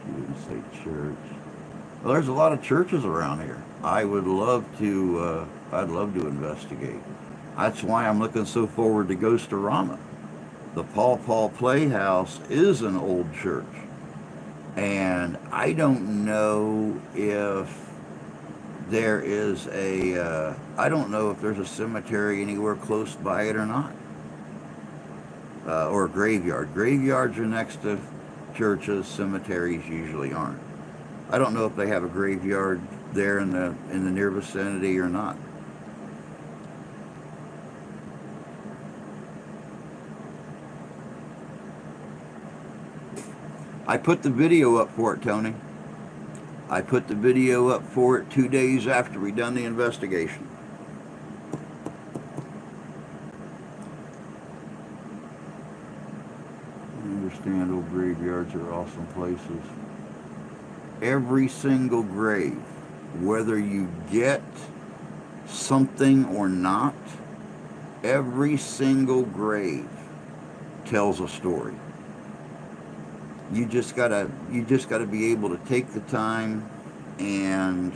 You didn't say church. Well, there's a lot of churches around here. I'd love to investigate. That's why I'm looking so forward to Ghost-orama. The Paw Playhouse is an old church. And I don't know if there is I don't know if there's a cemetery anywhere close by it or not. Or a graveyard. Graveyards are next to churches, cemeteries usually aren't. I don't know if they have a graveyard there in the near vicinity or not. I put the video up for it, Tony. I put the video up for it 2 days after we done the investigation. I understand old graveyards are awesome places. Every single grave, whether you get something or not, every single grave tells a story. You just gotta be able to take the time and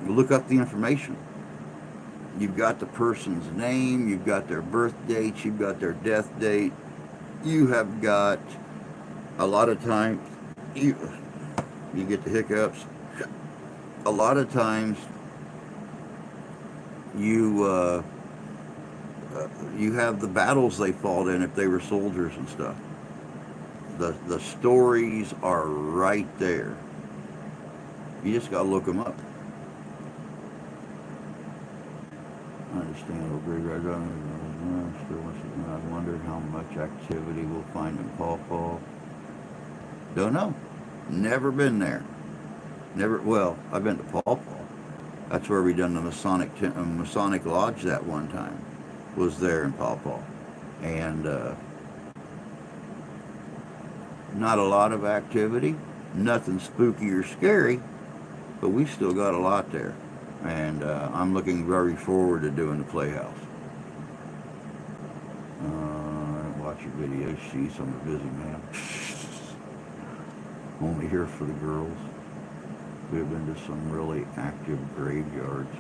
look up the information. You've got the person's name, you've got their birth date, you've got their death date. You have got a lot of times you get the hiccups. A lot of times you have the battles they fought in if they were soldiers and stuff. The stories are right there. You just got to look them up. I understand. I wonder how much activity we'll find in Paw Paw. Don't know. Never been there. Well, I've been to Paw Paw. That's where we done the Masonic Lodge that one time. Was there in Paw Paw. And not a lot of activity. Nothing spooky or scary. But we still got a lot there. And I'm looking very forward to doing the Playhouse. Watch your videos. Sheesh, I'm a busy man. Only here for the girls. We've been to some really active graveyards.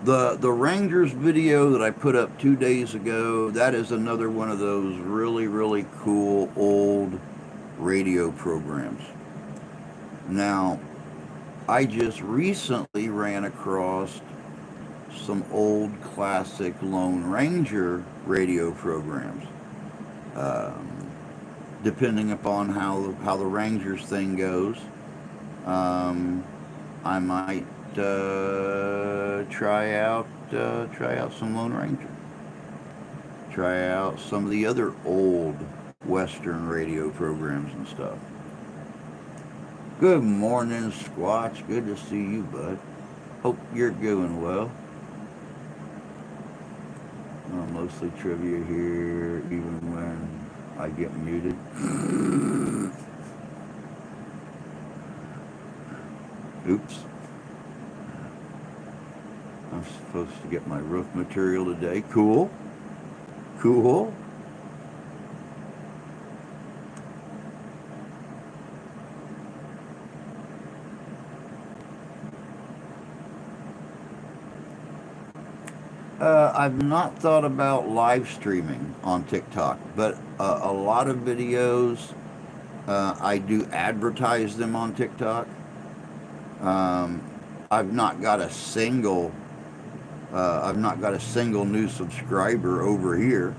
The Rangers video that I put up 2 days ago, that is another one of those really, really cool old radio programs. Now, I just recently ran across some old classic Lone Ranger radio programs. Depending upon how the Rangers thing goes, I might try out some Lone Ranger. Try out some of the other old Western radio programs and stuff. Good morning, Squatch. Good to see you, bud. Hope you're doing well. Mostly trivia here, even when I get muted. Oops. I'm supposed to get my roof material today. Cool. Cool. I've not thought about live streaming on TikTok, but a lot of videos, I do advertise them on TikTok. I've not got a single new subscriber over here,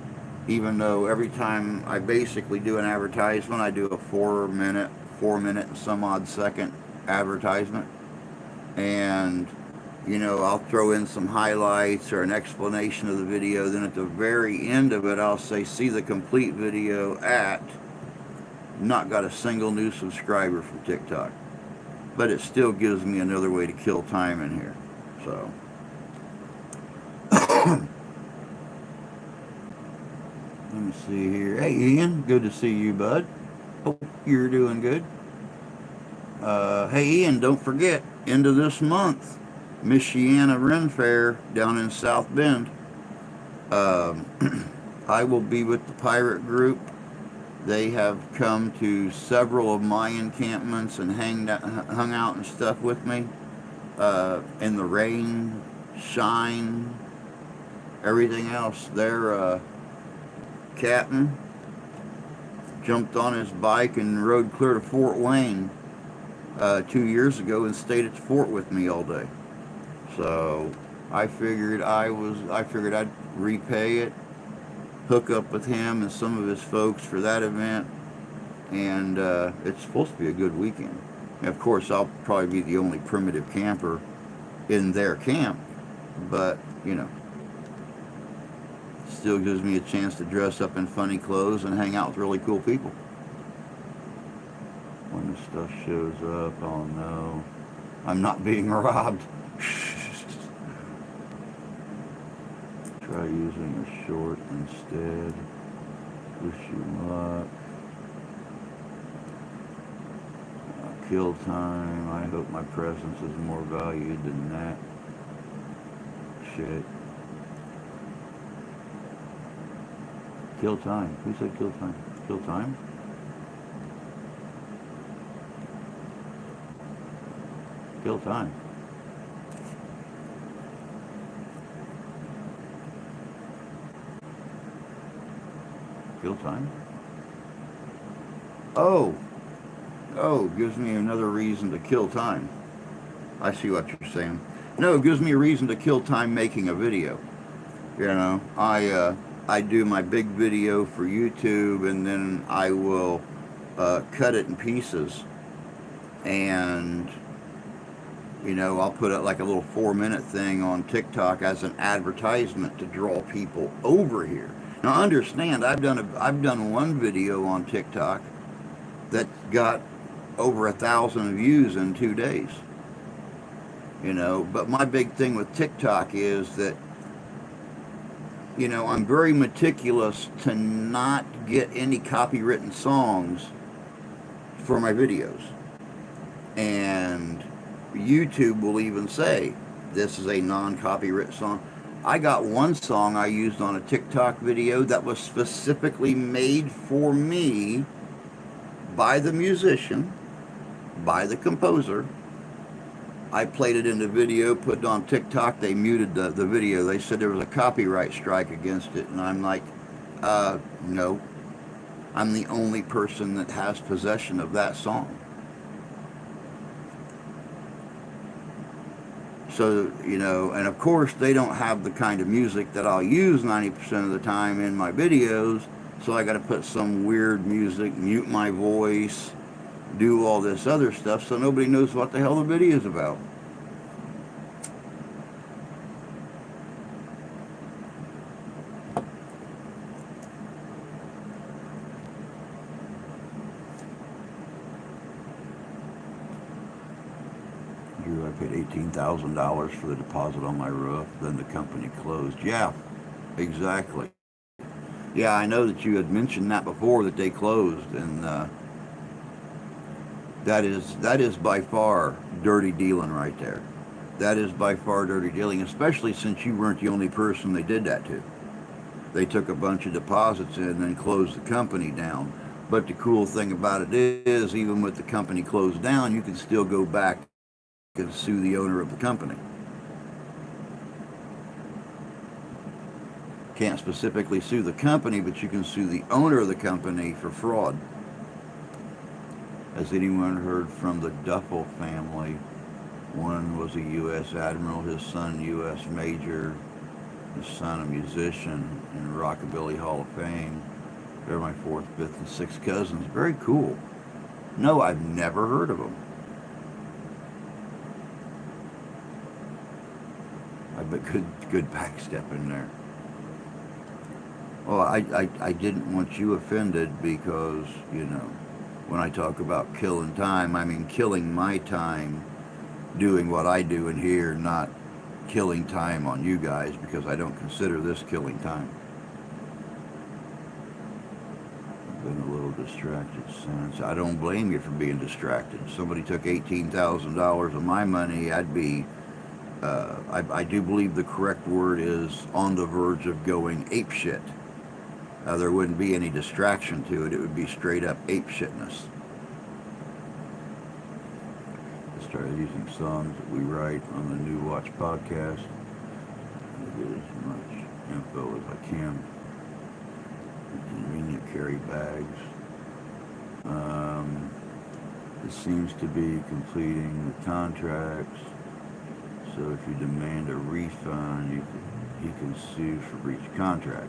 even though every time I basically do an advertisement, I do a 4 minute and some odd second advertisement, and I'll throw in some highlights or an explanation of the video. Then at the very end of it, I'll say, see the complete video at, not got a single new subscriber from TikTok. But it still gives me another way to kill time in here. So. Let me see here. Hey, Ian. Good to see you, bud. Hope you're doing good. Hey, Ian, don't forget, end of this month, Michiana Ren Fair down in South Bend. I will be with the pirate group. They have come to several of my encampments and hung out and stuff with me in the rain, shine, everything else. Their captain jumped on his bike and rode clear to Fort Wayne 2 years ago and stayed at the fort with me all day. So I figured I'd repay it, hook up with him and some of his folks for that event, and it's supposed to be a good weekend. And of course, I'll probably be the only primitive camper in their camp, but still gives me a chance to dress up in funny clothes and hang out with really cool people. When the stuff shows up, oh no, I'm not being robbed. Try using a short instead. Wish you luck. Kill time. I hope my presence is more valued than that. Shit. Kill time. Who said kill time? Kill time? Kill time. Kill time? Oh, gives me another reason to kill time. I see what you're saying. No, it gives me a reason to kill time making a video. I do my big video for YouTube, and then I will cut it in pieces, and I'll put it like a little 4-minute thing on TikTok as an advertisement to draw people over here. Now understand, I've done one video on TikTok that got over 1,000 views in 2 days. But my big thing with TikTok is that I'm very meticulous to not get any copywritten songs for my videos. And YouTube will even say, this is a non-copyright song. I got one song I used on a TikTok video that was specifically made for me by the musician, by the composer. I played it in the video, put it on TikTok. They muted the video. They said there was a copyright strike against it. And I'm like, no. I'm the only person that has possession of that song. So, you know, and of course they don't have the kind of music that I'll use 90% of the time in my videos. So I got to put some weird music, mute my voice, do all this other stuff so nobody knows what the hell the video is about. I paid $18,000 for the deposit on my roof. Then the company closed. Yeah, exactly. Yeah, I know that you had mentioned that before, that they closed, and that is by far dirty dealing right there. That is by far dirty dealing, especially since you weren't the only person they did that to. They took a bunch of deposits in and then closed the company down. But the cool thing about it is, even with the company closed down, you can still go back and sue the owner of the company. Can't specifically sue the company, but you can sue the owner of the company for fraud. Has anyone heard from the Duffel family? One was a U.S. Admiral, his son U.S. Major, his son a musician in Rockabilly Hall of Fame. They're my fourth, fifth, and sixth cousins. Very cool. No, I've never heard of them. I bet good backstep in there. Well, I didn't want you offended because, you know, when I talk about killing time, I mean killing my time doing what I do in here, not killing time on you guys, because I don't consider this killing time. I've been a little distracted since. I don't blame you for being distracted. If somebody took $18,000 of my money, I'd be, I do believe the correct word is on the verge of going apeshit. There wouldn't be any distraction to it. It would be straight up apeshitness. I started using songs that we write on the New Watch podcast. I get as much info as I can. Convenient carry bags. It seems to be completing the contracts. So if you demand a refund, he can sue for breach of contract.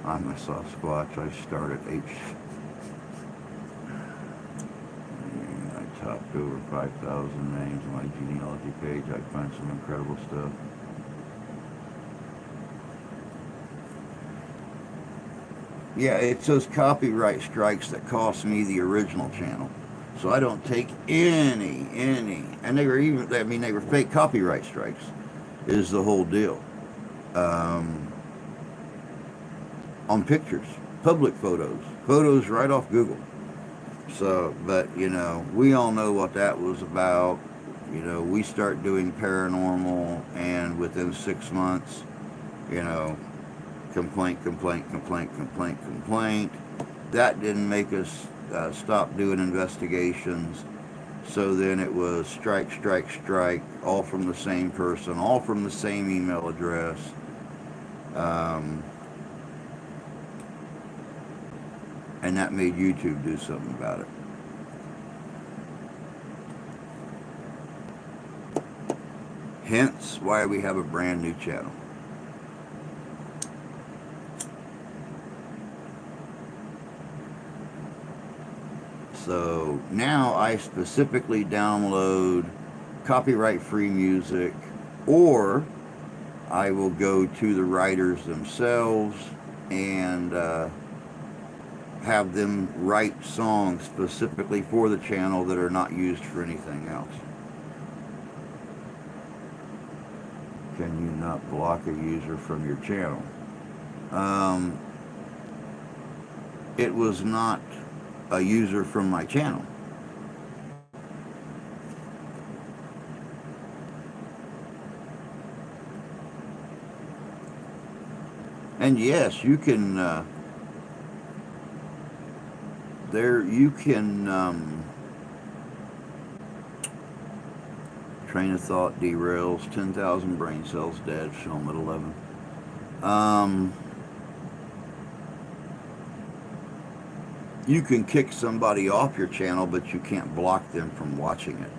I'm a Sasquatch. I start at H. And I topped over 5,000 names on my genealogy page. I find some incredible stuff. Yeah, it's those copyright strikes that cost me the original channel. So I don't take any, and they were fake copyright strikes, is the whole deal. On pictures, public photos right off Google. So, but, you know, we all know what that was about. You know, we start doing paranormal, and within 6 months, you know, complaint. That didn't make us stop doing investigations. So then it was strike, all from the same person, all from the same email address. And that made YouTube do something about it. Hence why we have a brand new channel. So now I specifically download copyright-free music, or I will go to the writers themselves and have them write songs specifically for the channel that are not used for anything else. Can you not block a user from your channel? it was not a user from my channel. And yes, you can, there, you can, train of thought derails, 10,000 brain cells dead, film at 11. You can kick somebody off your channel, but you can't block them from watching it.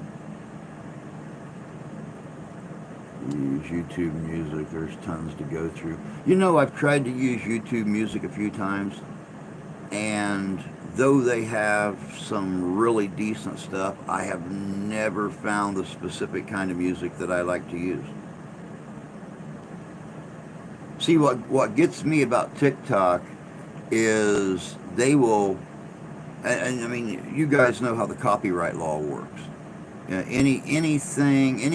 Use YouTube Music, there's tons to go through. You know, I've tried to use YouTube Music a few times, and though they have some really decent stuff, I have never found the specific kind of music that I like to use. See, what gets me about TikTok is they will, and I mean, you guys know how the copyright law works. Any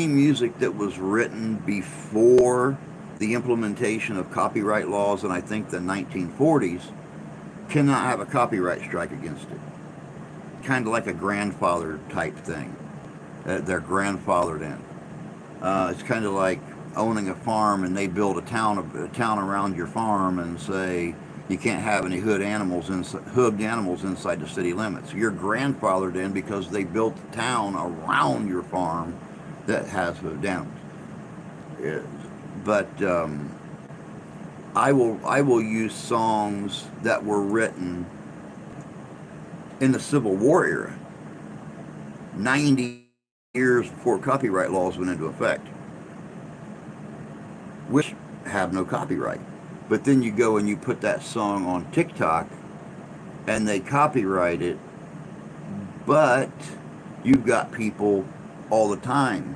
music that was written before the implementation of copyright laws, and I think the 1940s, cannot have a copyright strike against it. Kind of like a grandfather type thing. They're grandfathered in. It's kind of like owning a farm and they build a town around your farm and say you can't have any hooved animals inside the city limits. You're grandfathered in because they built a town around your farm that has hooved animals. But I will use songs that were written in the Civil War era, 90 years before copyright laws went into effect, which have no copyright. But then you go and you put that song on TikTok and they copyright it, but you've got people all the time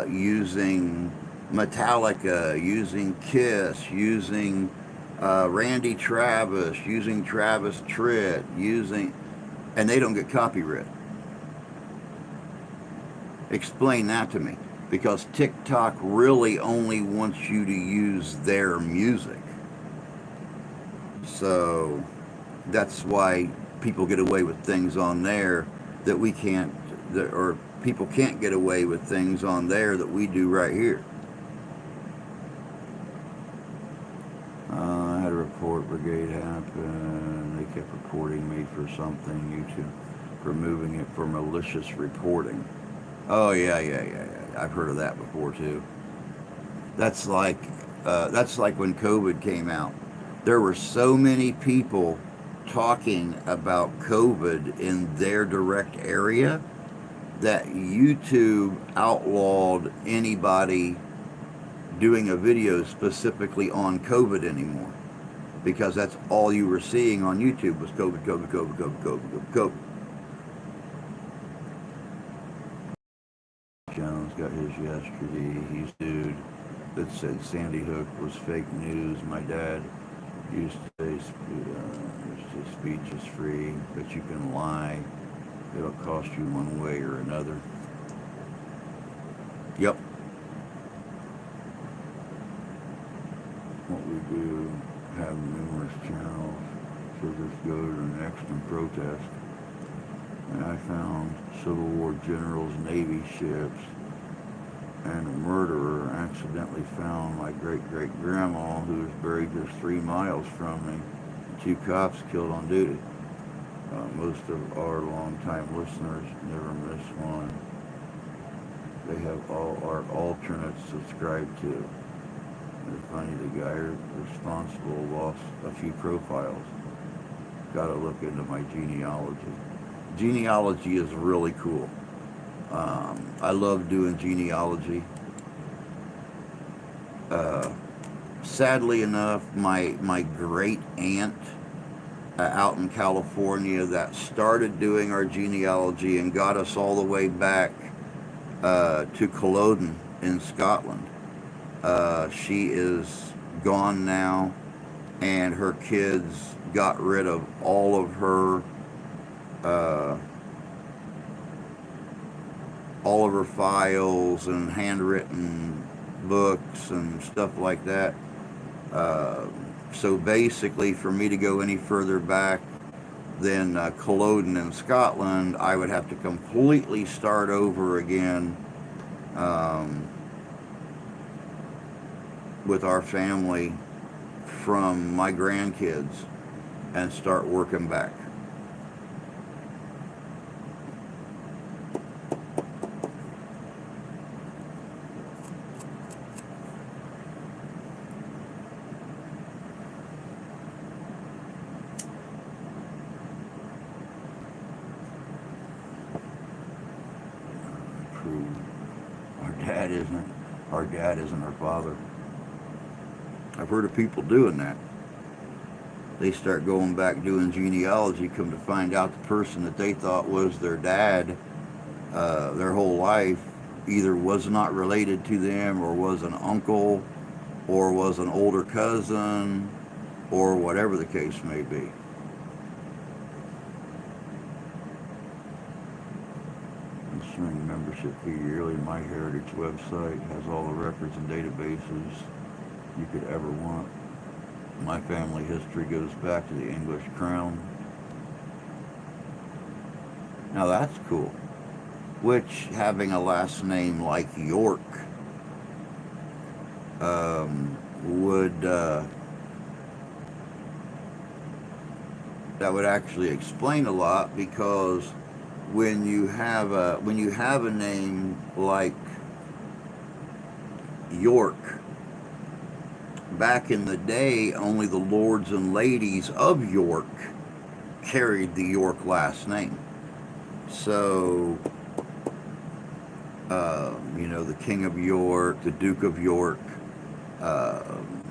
using Metallica, using Kiss, using Randy Travis, using Travis Tritt, and they don't get copyright. Explain that to me. Because TikTok really only wants you to use their music. So that's why people get away with things on there that we can't, or people can't get away with things on there that we do right here. I had a report, brigade happened, they kept reporting me for something, YouTube removing it for malicious reporting. Oh yeah. I've heard of that before too. That's like when COVID came out. There were so many people talking about COVID in their direct area that YouTube outlawed anybody doing a video specifically on COVID anymore, because that's all you were seeing on YouTube was COVID. Jones got his yesterday. He's dude that said Sandy Hook was fake news. My dad used to say speech is free, but you can lie. It'll cost you one way or another. Yep. What we do have numerous channels, so just go to the next and protest. And I found Civil War generals, Navy ships, and a murderer accidentally found my great-great-grandma, who was buried just 3 miles from me. 2 cops killed on duty. Most of our long-time listeners never miss one. They have all our alternates subscribed to. It's funny, the guy responsible lost a few profiles. Got to look into my genealogy. Genealogy is really cool. I love doing genealogy. Sadly enough, my great aunt out in California that started doing our genealogy and got us all the way back to Culloden in Scotland. She is gone now, and her kids got rid of all of her files and handwritten books and stuff like that. So basically, for me to go any further back than Culloden in Scotland, I would have to completely start over again um, with our family from my grandkids and start working back. True. Our dad isn't. Our dad isn't our father. I've heard of people doing that. They start going back doing genealogy, come to find out the person that they thought was their dad their whole life either was not related to them or was an uncle or was an older cousin or whatever the case may be. Ensuring membership fee yearly. MyHeritage website has all the records and databases you could ever want. My family history goes back to the English crown. Now that's cool. Which, having a last name like York, would that would actually explain a lot, because when you have a name like York, back in the day, only the lords and ladies of York carried the York last name. So, the King of York, the Duke of York,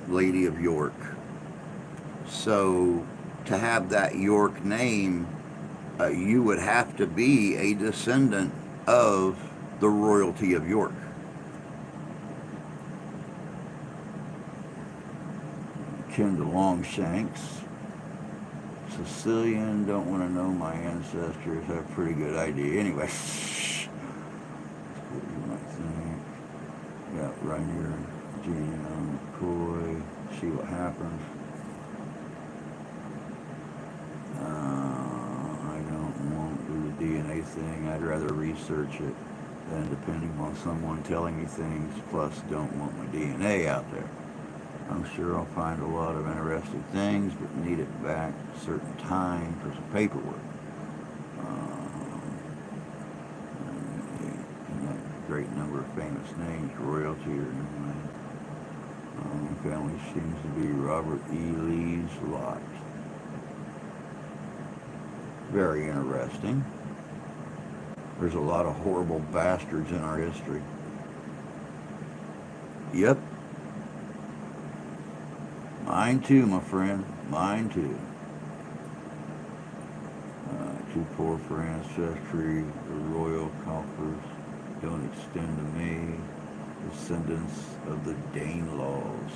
Lady of York. So, to have that York name, you would have to be a descendant of the royalty of York. Kin to Longshanks. Sicilian, don't want to know my ancestors, have a pretty good idea. Anyway, what you might think. Yeah, right here, Gina McCoy, see what happens. I don't want to do the DNA thing. I'd rather research it than depending on someone telling me things, plus don't want my DNA out there. I'm sure I'll find a lot of interesting things, but need it back a certain time for some paperwork. Great number of famous names, royalty or family seems to be Robert E. Lee's lot. Very interesting. There's a lot of horrible bastards in our history. Yep. Mine too, my friend. Mine too. Too poor for ancestry. The royal coffers don't extend to me. Descendants of the Danelaws.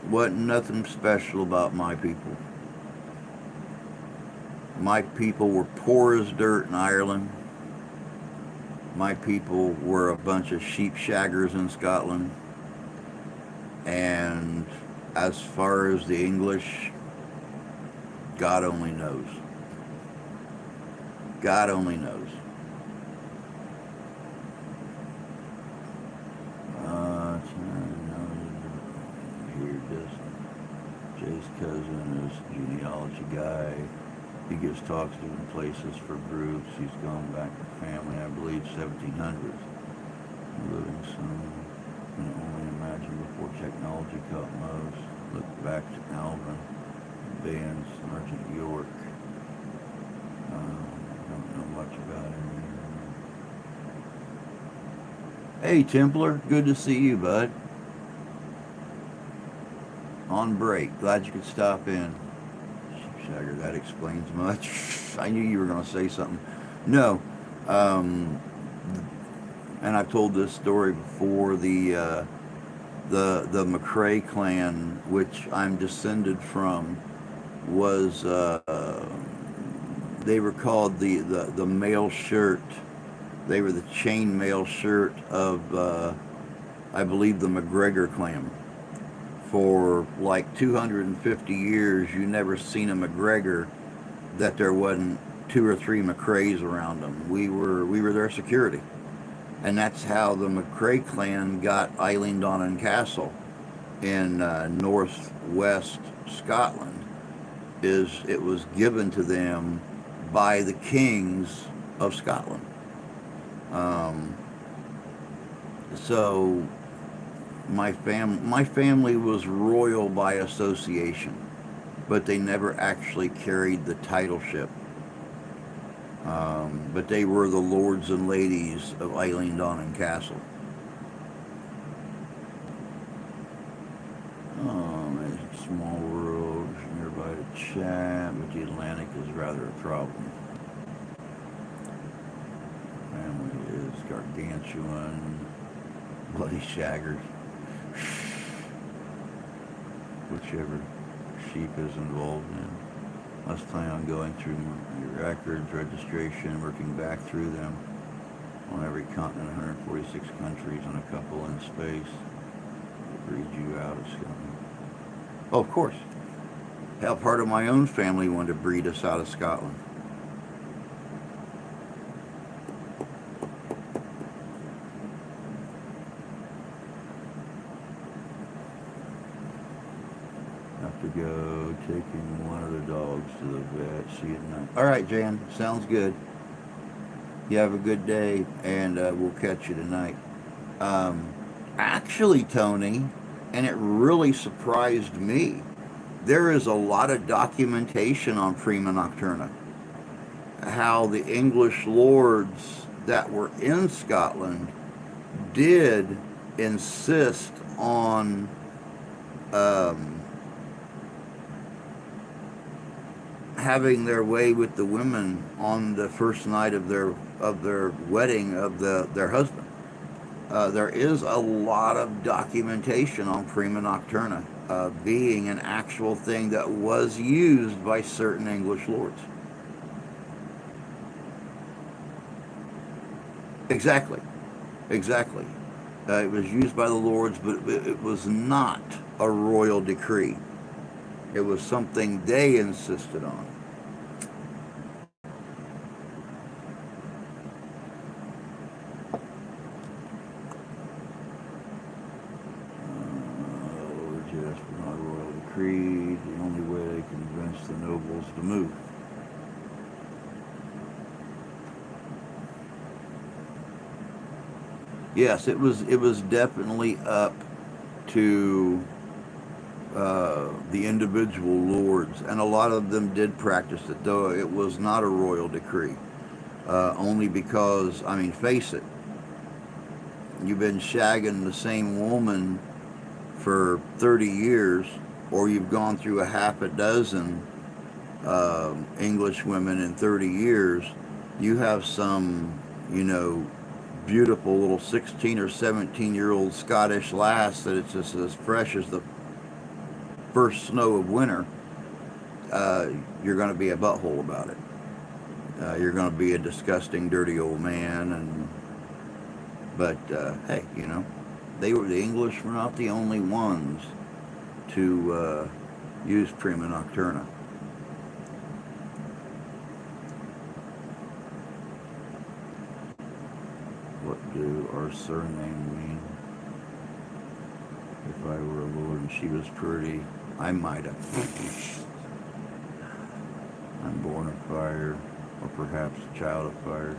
Wasn't nothing special about my people. My people were poor as dirt in Ireland. My people were a bunch of sheep shaggers in Scotland. And as far as the English, God only knows. God only knows. Here, Jay's cousin is a genealogy guy. He gives talks to different places for groups. He's gone back to family, I believe, 1700s. Living some, can only imagine before technology caught most. Look back to Alvin, Ben, Sergeant York. Don't know much about him. Hey, Templar, good to see you, bud. On break. Glad you could stop in. Shagger, that explains much. I knew you were going to say something. No. And I've told this story before. The McRae clan, which I'm descended from, was they were called the mail shirt. They were the chain mail shirt of I believe, the McGregor clan. For like 250 years, you never seen a McGregor that there wasn't two or three McRaes around them. We were their security, and that's how the McRae clan got Eilean Donan Castle in northwest Scotland. Is it was given to them by the kings of Scotland. Um, so my family was royal by association, but they never actually carried the titleship. But they were the lords and ladies of Eilean Donan Castle. It's a small world nearby to chat, but the Atlantic is rather a problem. Family is gargantuan, bloody shaggers. Whichever sheep is involved in. Let's plan on going through your records, registration, working back through them on every continent, 146 countries, and a couple in space. Breed you out of Scotland. Oh, of course. Hell, part of my own family wanted to breed us out of Scotland. Have to go taking one of the dogs to the vet. See you at night. All right, Jan. Sounds good. You have a good day, and we'll catch you tonight. Actually, Tony, and it really surprised me, there is a lot of documentation on Prima Nocturna. How the English lords that were in Scotland did insist on having their way with the women on the first night of their wedding of their husband. There is a lot of documentation on Prima Nocturna being an actual thing that was used by certain English lords. Exactly. Exactly. It was used by the lords, but it was not a royal decree. It was something they insisted on. Just not a royal decree. The only way they convinced the nobles to move. Yes, it was definitely up to the individual lords, and a lot of them did practice it, though it was not a royal decree. Only because, I mean, face it, you've been shagging the same woman for 30 years, or you've gone through a half a dozen English women in 30 years, you have some, beautiful little 16 or 17-year-old Scottish lass that it's just as fresh as the first snow of winter. You're going to be a butthole about it. You're going to be a disgusting, dirty old man. But hey, the English were not the only ones to use Prima Nocturna. What do our surname mean? If I were a lord and she was pretty, I might have. I'm born of fire, or perhaps a child of fire.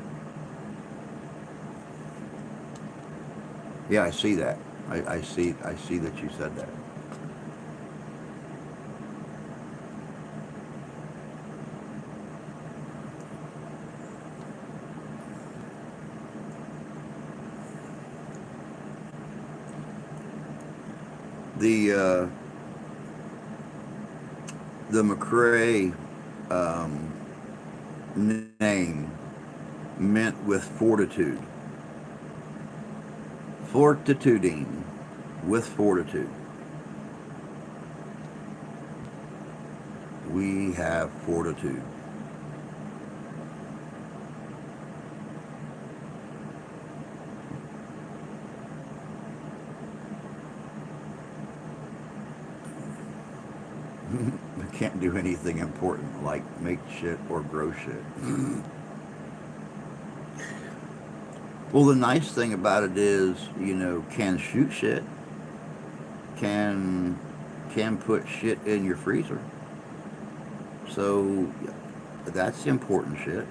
Yeah, I see that. I see that you said that. The McRae name meant with fortitude. Fortitudine, with fortitude. We have fortitude. do anything important like make shit or grow shit. Well, the nice thing about it is, can shoot shit, can put shit in your freezer. So that's important shit.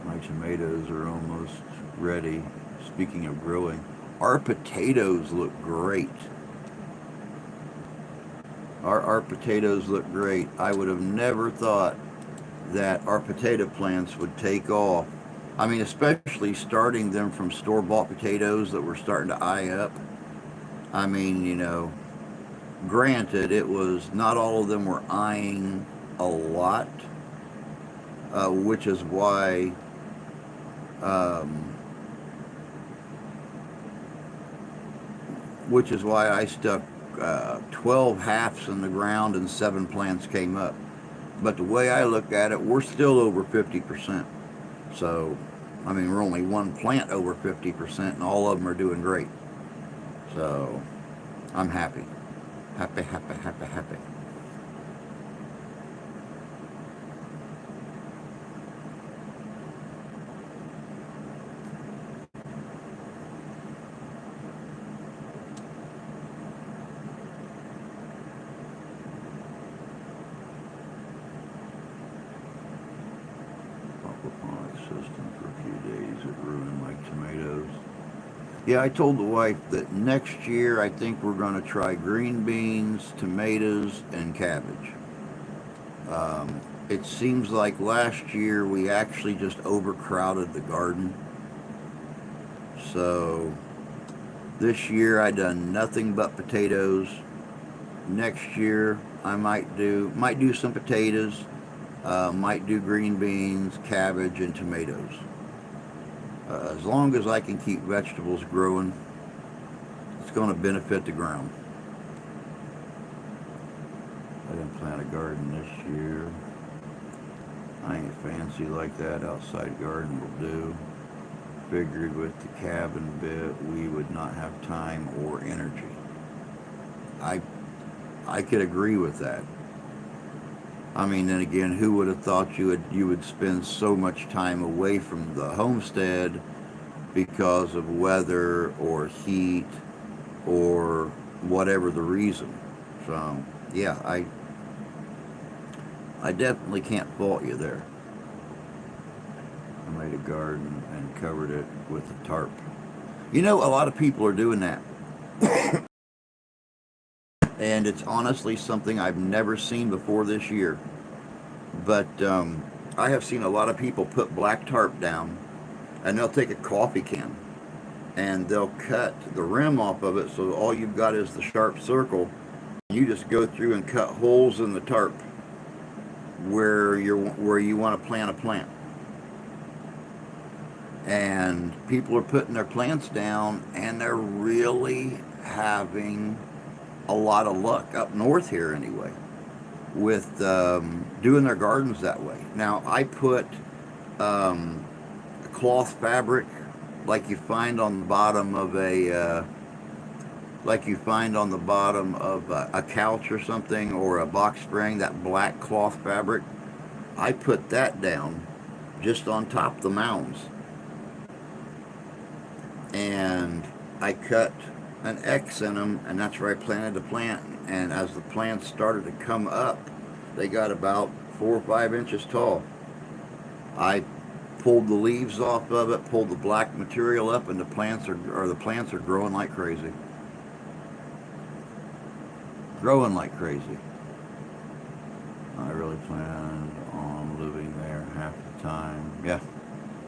My tomatoes are almost ready. Speaking of grilling, our potatoes look great. Our potatoes look great. I would have never thought that our potato plants would take off. I mean, especially starting them from store-bought potatoes that were starting to eye up. I mean, granted, it was not all of them were eyeing a lot, which is why I stuck 12 halves in the ground and 7 plants came up. But the way I look at it, we're still over 50%. So, I mean, we're only one plant over 50% and all of them are doing great. So, I'm happy. Happy, happy, happy, happy. Aquaponics system for a few days, it ruined my tomatoes. Yeah, I told the wife that next year I think we're going to try green beans, tomatoes, and cabbage. It seems like last year we actually just overcrowded the garden. So this year I done nothing but potatoes. Next year I might do some potatoes, might do green beans, cabbage, and tomatoes. As long as I can keep vegetables growing, it's going to benefit the ground. I didn't plant a garden this year. I ain't fancy like that. Outside garden will do. Figured with the cabin bit, we would not have time or energy. I could agree with that. I mean, then again, who would have thought you would spend so much time away from the homestead because of weather or heat or whatever the reason? So, yeah, I definitely can't fault you there. I made a garden and covered it with a tarp. A lot of people are doing that. And it's honestly something I've never seen before this year. But I have seen a lot of people put black tarp down, and they'll take a coffee can and they'll cut the rim off of it so all you've got is the sharp circle. You just go through and cut holes in the tarp where you want to plant a plant. And people are putting their plants down, and they're really having a lot of luck up north here anyway with doing their gardens that way. Now I put cloth fabric like you find on the bottom of a couch or something, or a box spring, that black cloth fabric. I put that down just on top of the mounds, and I cut an X in them, and that's where I planted the plant. And as the plants started to come up, they got about 4 or 5 inches tall. I pulled the leaves off of it, pulled the black material up, and the plants are growing like crazy. Growing like crazy. I really planned on living there half the time. Yeah,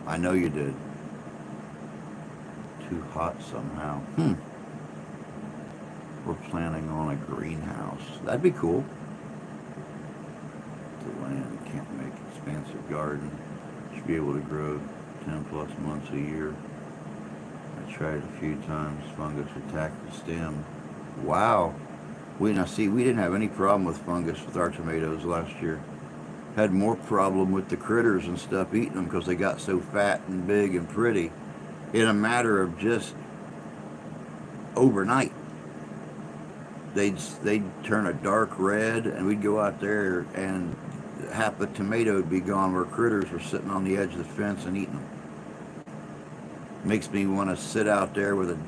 I know you did. Too hot somehow. We're planning on a greenhouse. That'd be cool. The land can't make expansive garden. Should be able to grow 10 plus months a year. I tried a few times. Fungus attacked the stem. Wow. We didn't have any problem with fungus with our tomatoes last year. Had more problem with the critters and stuff eating them because they got so fat and big and pretty. In a matter of just overnight, they'd turn a dark red, and we'd go out there and half the tomato would be gone where critters were sitting on the edge of the fence and eating them. Makes me want to sit out there with a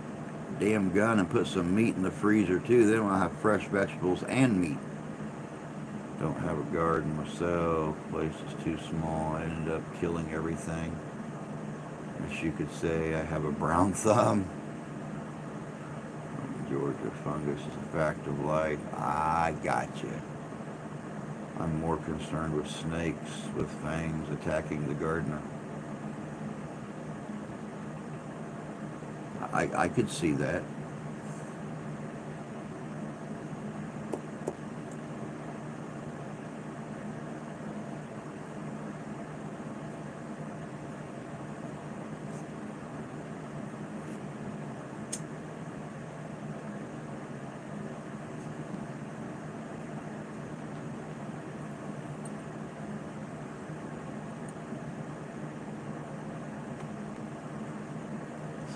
damn gun and put some meat in the freezer too. Then I'll have fresh vegetables and meat. Don't have a garden myself. Place is too small. I ended up killing everything. As you could say, I have a brown thumb. Georgia, fungus is a fact of life. I got you. I'm more concerned with snakes with fangs attacking the gardener. I could see that.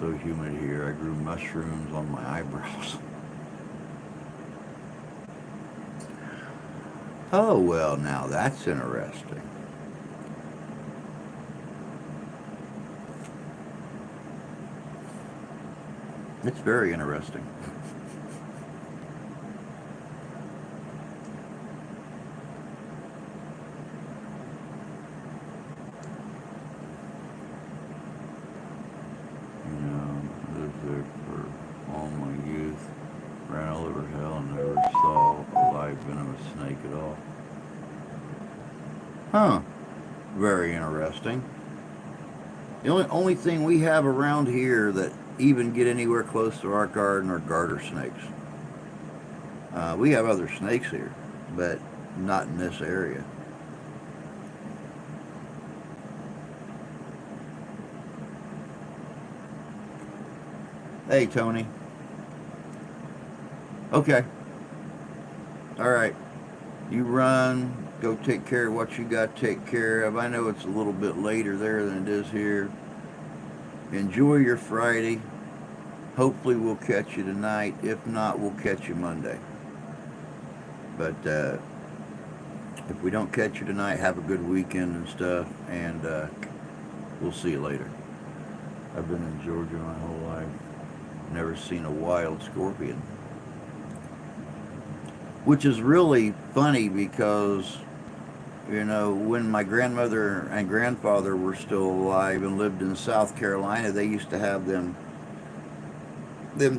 So humid here. I grew mushrooms on my eyebrows. Oh, well, now that's interesting. It's very interesting. Lived there for all my youth. Ran all over hell and never saw a live venomous snake at all. Huh. Very interesting. The only thing we have around here that even get anywhere close to our garden are garter snakes. We have other snakes here, but not in this area. Hey, Tony. Okay. All right. You run. Go take care of what you got to take care of. I know it's a little bit later there than it is here. Enjoy your Friday. Hopefully we'll catch you tonight. If not, we'll catch you Monday. But if we don't catch you tonight, have a good weekend and stuff. And we'll see you later. I've been in Georgia my whole life. Never seen a wild scorpion. Which is really funny because, when my grandmother and grandfather were still alive and lived in South Carolina, they used to have them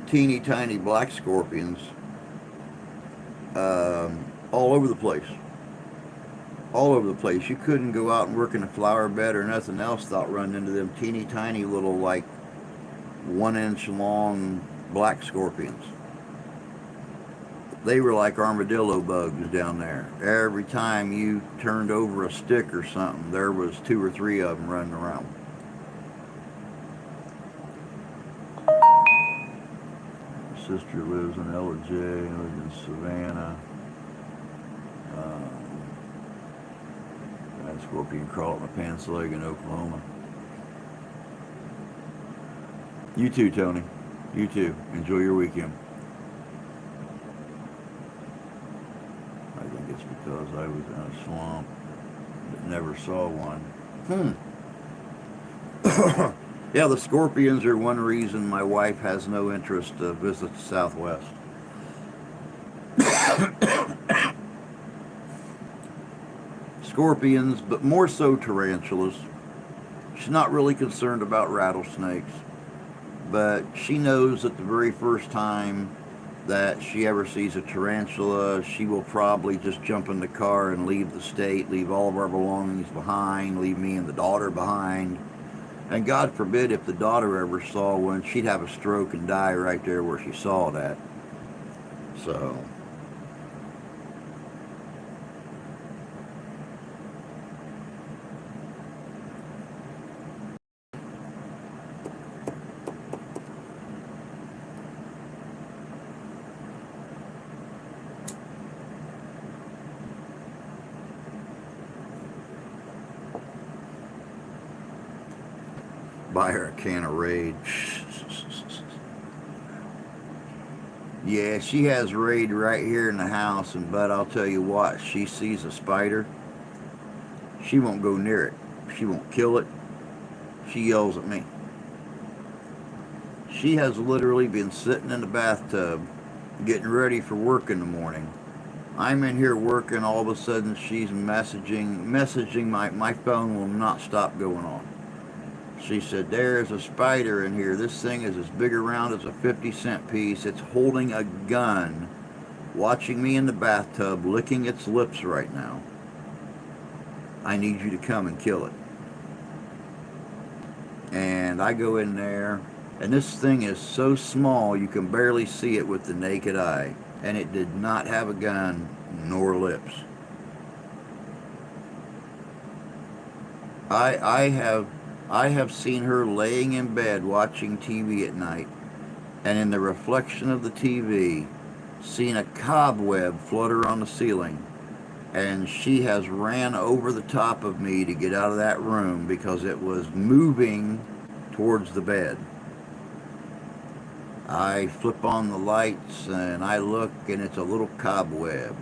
teeny tiny black scorpions all over the place. All over the place. You couldn't go out and work in a flower bed or nothing else without running into them teeny tiny little, like, 1-inch long black scorpions. They were like armadillo bugs down there. Every time you turned over a stick or something, there was 2 or 3 of them running around. My sister lives in LJ, lives in Savannah. I had a scorpion crawl at my pants leg in Oklahoma. You too, Tony. You too. Enjoy your weekend. I think it's because I was in a swamp that never saw one. Yeah, the scorpions are one reason my wife has no interest to visit the Southwest. Scorpions, but more so tarantulas. She's not really concerned about rattlesnakes, but she knows that the very first time that she ever sees a tarantula, she will probably just jump in the car and leave the state, leave all of our belongings behind, leave me and the daughter behind. And God forbid if the daughter ever saw one, she'd have a stroke and die right there where she saw it at. So buy her a can of Raid. Yeah, she has Raid right here in the house, and but I'll tell you what, she sees a spider, she won't go near it. She won't kill it. She yells at me. She has literally been sitting in the bathtub getting ready for work in the morning. I'm in here working, all of a sudden she's messaging, my phone will not stop going off. She said, there's a spider in here. This thing is as big around as a 50-cent piece. It's holding a gun, watching me in the bathtub, licking its lips right now. I need you to come and kill it. And I go in there, and this thing is so small you can barely see it with the naked eye. And it did not have a gun nor lips. I have seen her laying in bed watching TV at night, and in the reflection of the TV, seen a cobweb flutter on the ceiling, and she has ran over the top of me to get out of that room because it was moving towards the bed. I flip on the lights and I look, and it's a little cobweb.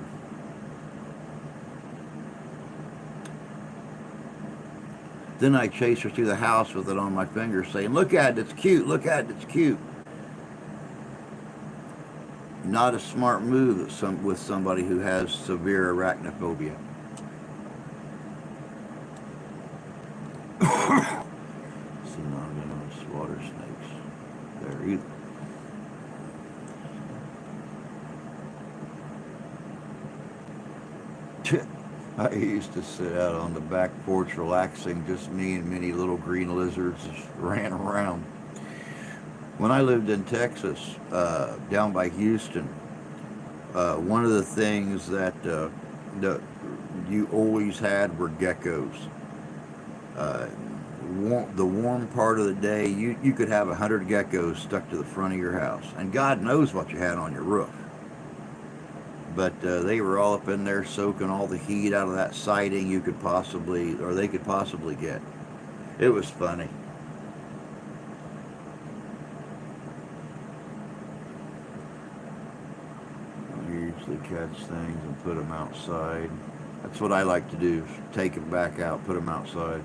Then I chase her through the house with it on my finger, saying, look at it, it's cute, look at it, it's cute. Not a smart move with somebody who has severe arachnophobia. See, not venomous water snakes there either. I used to sit out on the back porch relaxing, just me and many little green lizards just ran around. When I lived in Texas, down by Houston, one of the things that you always had were geckos. The warm part of the day, you could have 100 geckos stuck to the front of your house, and God knows what you had on your roof. But they were all up in there soaking all the heat out of that siding they could possibly get. It was funny. I usually catch things and put them outside. That's what I like to do, take them back out, put them outside.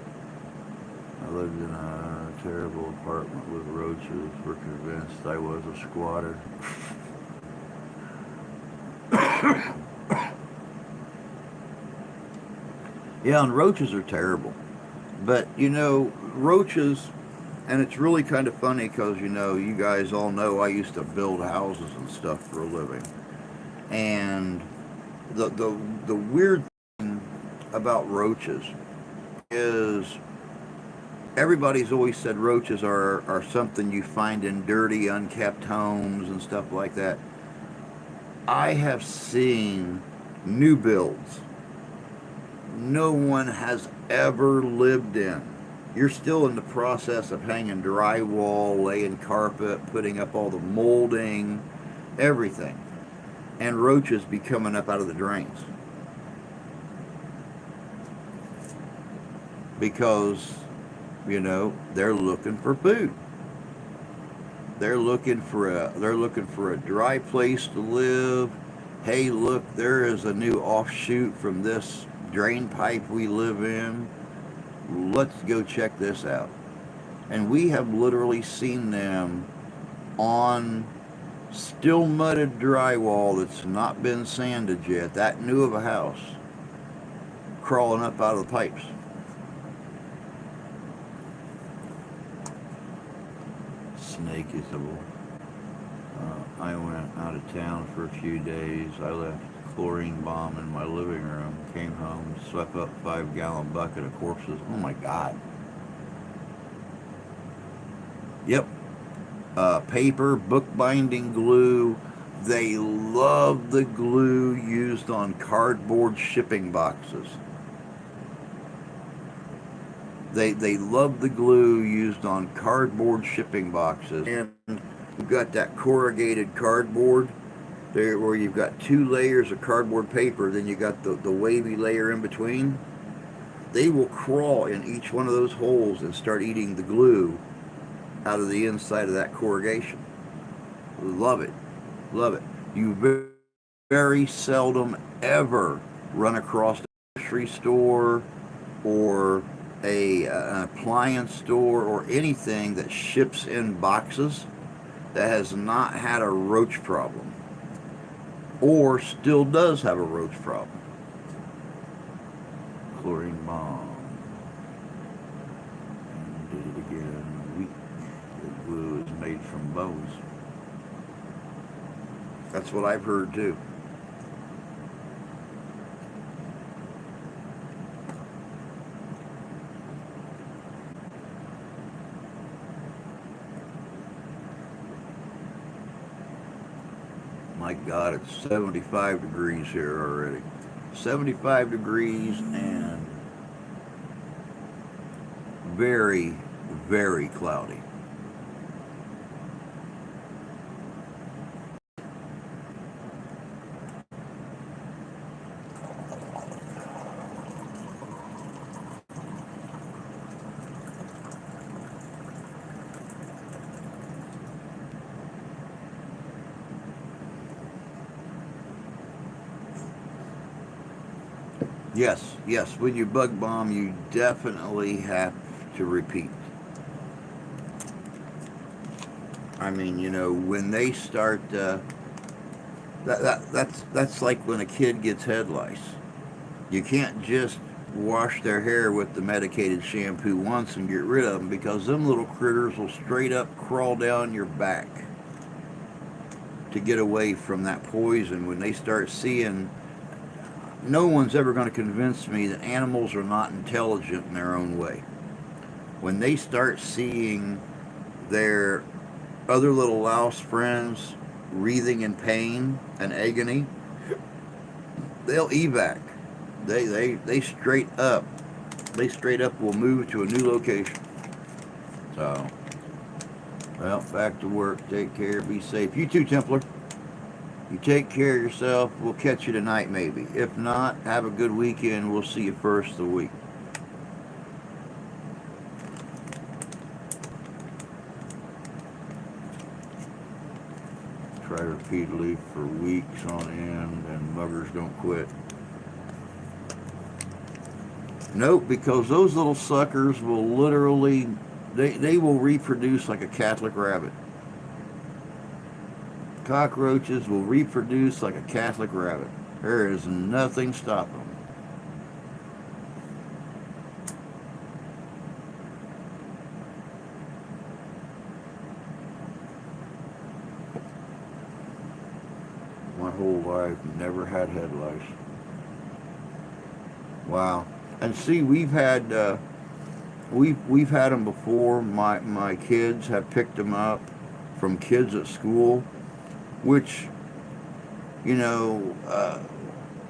I lived in a terrible apartment with roaches. Were convinced I was a squatter. Yeah, and roaches are terrible. But, roaches, and it's really kind of funny because, you guys all know I used to build houses and stuff for a living. And the weird thing about roaches is everybody's always said roaches are something you find in dirty, unkept homes and stuff like that. I have seen new builds no one has ever lived in. You're still in the process of hanging drywall, laying carpet, putting up all the molding, everything. And roaches be coming up out of the drains. Because, they're looking for food. They're looking for a dry place to live. Hey, look, there is a new offshoot from this drain pipe we live in. Let's go check this out. And we have literally seen them on still mudded drywall that's not been sanded yet, that new of a house, crawling up out of the pipes. Snake is a I went out of town for a few days. I left a chlorine bomb in my living room, came home, swept up a 5-gallon bucket of corpses. Oh my God. Yep. Paper, bookbinding glue. They love the glue used on cardboard shipping boxes. They love the glue used on cardboard shipping boxes. And you've got that corrugated cardboard there where you've got 2 layers of cardboard paper, then you got the wavy layer in between. They will crawl in each one of those holes and start eating the glue out of the inside of that corrugation. Love it. Love it. You very seldom ever run across a grocery store or an appliance store or anything that ships in boxes that has not had a roach problem or still does have a roach problem. Chlorine bomb. And did it again. Weak. The glue is made from bones. That's what I've heard too. My God, it's 75 degrees here already. 75 degrees and very, very cloudy. Yes, yes. When you bug bomb, you definitely have to repeat. I mean, when they start, that's like when a kid gets head lice. You can't just wash their hair with the medicated shampoo once and get rid of them because them little critters will straight up crawl down your back to get away from that poison. When they start seeing, no one's ever going to convince me that animals are not intelligent in their own way. When they start seeing their other little louse friends wreathing in pain and agony, they'll evac. They straight up will move to a new location. So, well, back to work. Take care. Be safe. You too, Templar. You take care of yourself. We'll catch you tonight, maybe. If not, have a good weekend. We'll see you first of the week. Try repeatedly for weeks on end, and muggers don't quit. Nope, because those little suckers will literally, they will reproduce like a Catholic rabbit. Cockroaches will reproduce like a Catholic rabbit. There is nothing stopping them. My whole life, never had head lice. Wow. And see, we've had them before. My kids have picked them up from kids at school, which,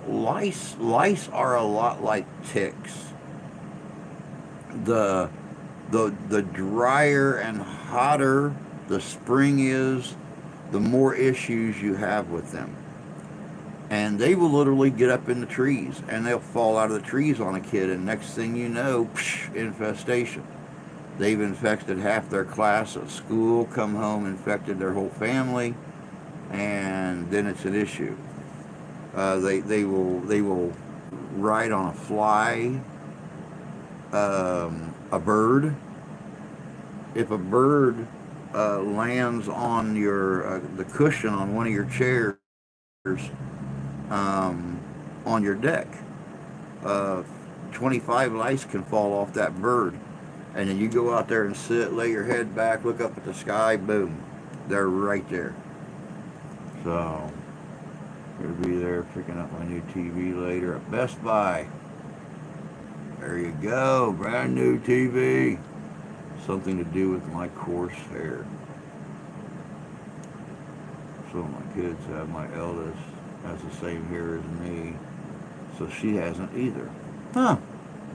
lice are a lot like ticks. The drier and hotter the spring is, the more issues you have with them. And they will literally get up in the trees, and they'll fall out of the trees on a kid, and next thing you know, infestation. They've infected half their class at school, come home, infected their whole family, and then it's an issue. They will ride on a fly, a bird. If a bird lands on the cushion on one of your chairs, on your deck, 25 lice can fall off that bird. And then you go out there and sit, lay your head back, look up at the sky, boom, they're right there. So, we'll be there picking up my new TV later at Best Buy. There you go, brand new TV. Something to do with my coarse hair. So my kids have, my eldest has the same hair as me, so she hasn't either. Huh,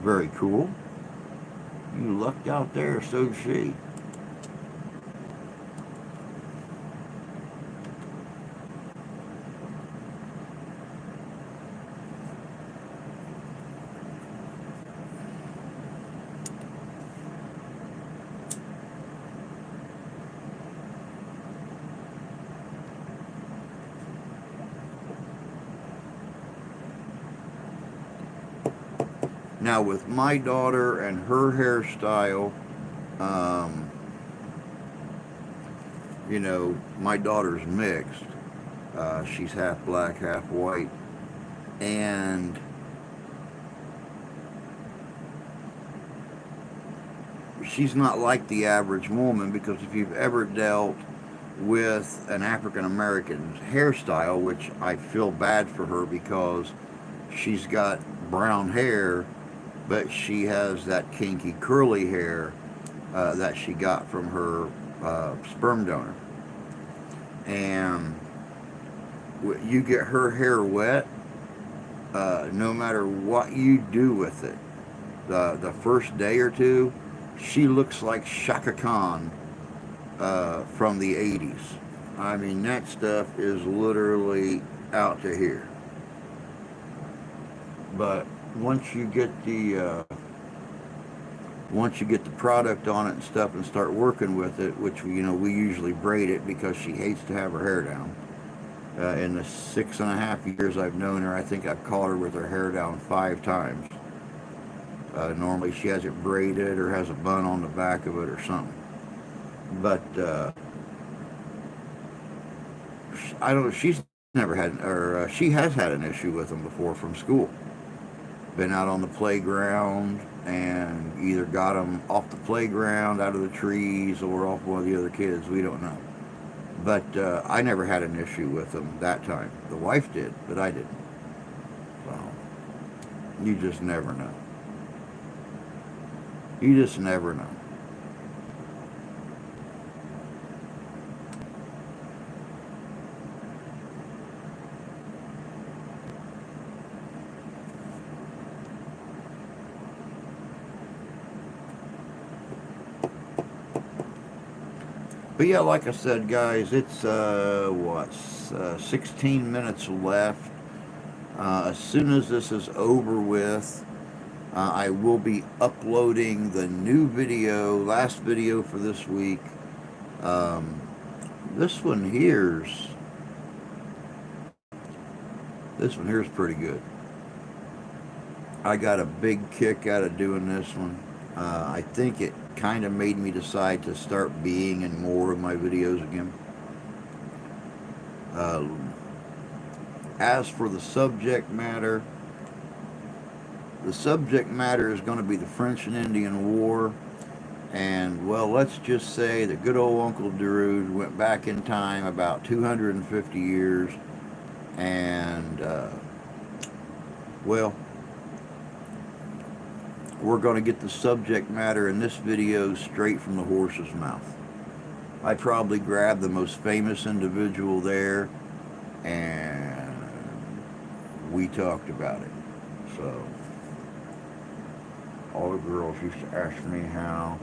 very cool. You lucked out there, so's she. Now with my daughter and her hairstyle, um, you know, my daughter's mixed. She's half black, half white, and she's not like the average woman, because if you've ever dealt with an African American hairstyle, which I feel bad for her because she's got brown hair, but she has that kinky curly hair that she got from her sperm donor. And you get her hair wet, no matter what you do with it, the first day or two, she looks like Shaka Khan from the 80s. I mean, that stuff is literally out to here. But once you get the product on it and stuff and start working with it, which we usually braid it because she hates to have her hair down. In the 6.5 years I've known her, I think I've caught her with her hair down 5 times. Normally she has it braided or has a bun on the back of it or something. But I don't know. She's never had, or she has had an issue with them before from school. Been out on the playground and either got them off the playground, out of the trees, or off one of the other kids. We don't know. But I never had an issue with them that time. The wife did, but I didn't. So you just never know. You just never know. But yeah, like I said, guys, it's 16 minutes left. As soon as this is over with, I will be uploading the new video, last video for this week. Um, this one here's this one here's pretty good. I got a big kick out of doing this one. I think it kind of made me decide to start being in more of my videos again. Uh, as for the subject matter is going to be the French and Indian War. And, well, let's just say that good old Uncle Darude went back in time about 250 years. And, well, we're going to get the subject matter in this video straight from the horse's mouth. I probably grabbed the most famous individual there, and we talked about it. So, all the girls used to ask me how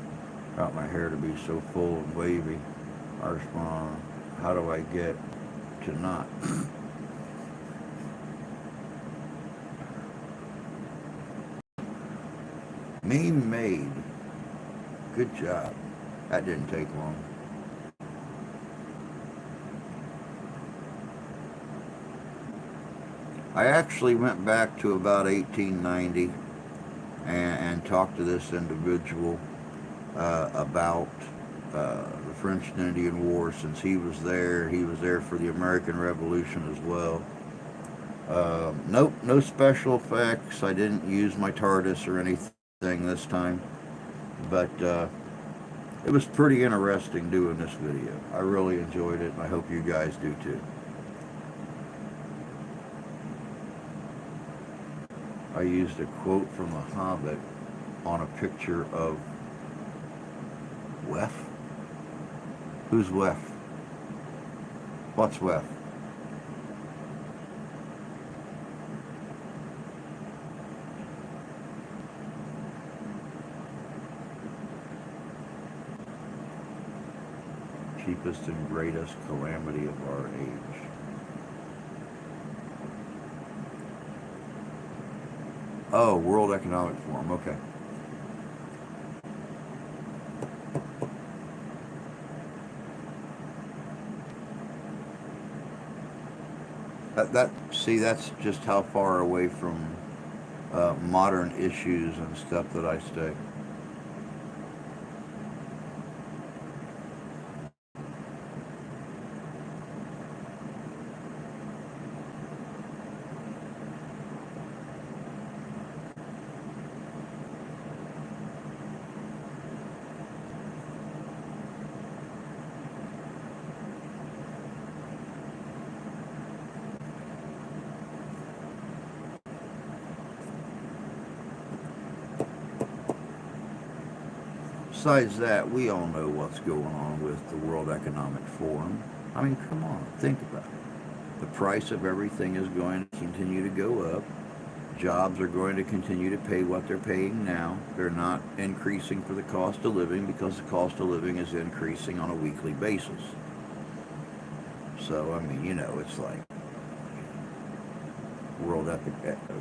got my hair to be so full and wavy. I respond, how do I get to not? Meme made. Good job. That didn't take long. I actually went back to about 1890 and talked to this individual about the French and Indian War, since he was there. He was there for the American Revolution as well. Nope, no special effects. I didn't use my TARDIS or anything this time, but it was pretty interesting doing this video. I really enjoyed it, and I hope you guys do too. I used a quote from The Hobbit on a picture of Wef. Who's Wef? What's Wef? Cheapest and greatest calamity of our age. Oh, World Economic Forum, okay. See, that's just how far away from modern issues and stuff that I study. Besides that, we all know what's going on with the World Economic Forum. I mean, come on, think about it. The price of everything is going to continue to go up. Jobs are going to continue to pay what they're paying now. They're not increasing for the cost of living because the cost of living is increasing on a weekly basis. So, I mean, it's like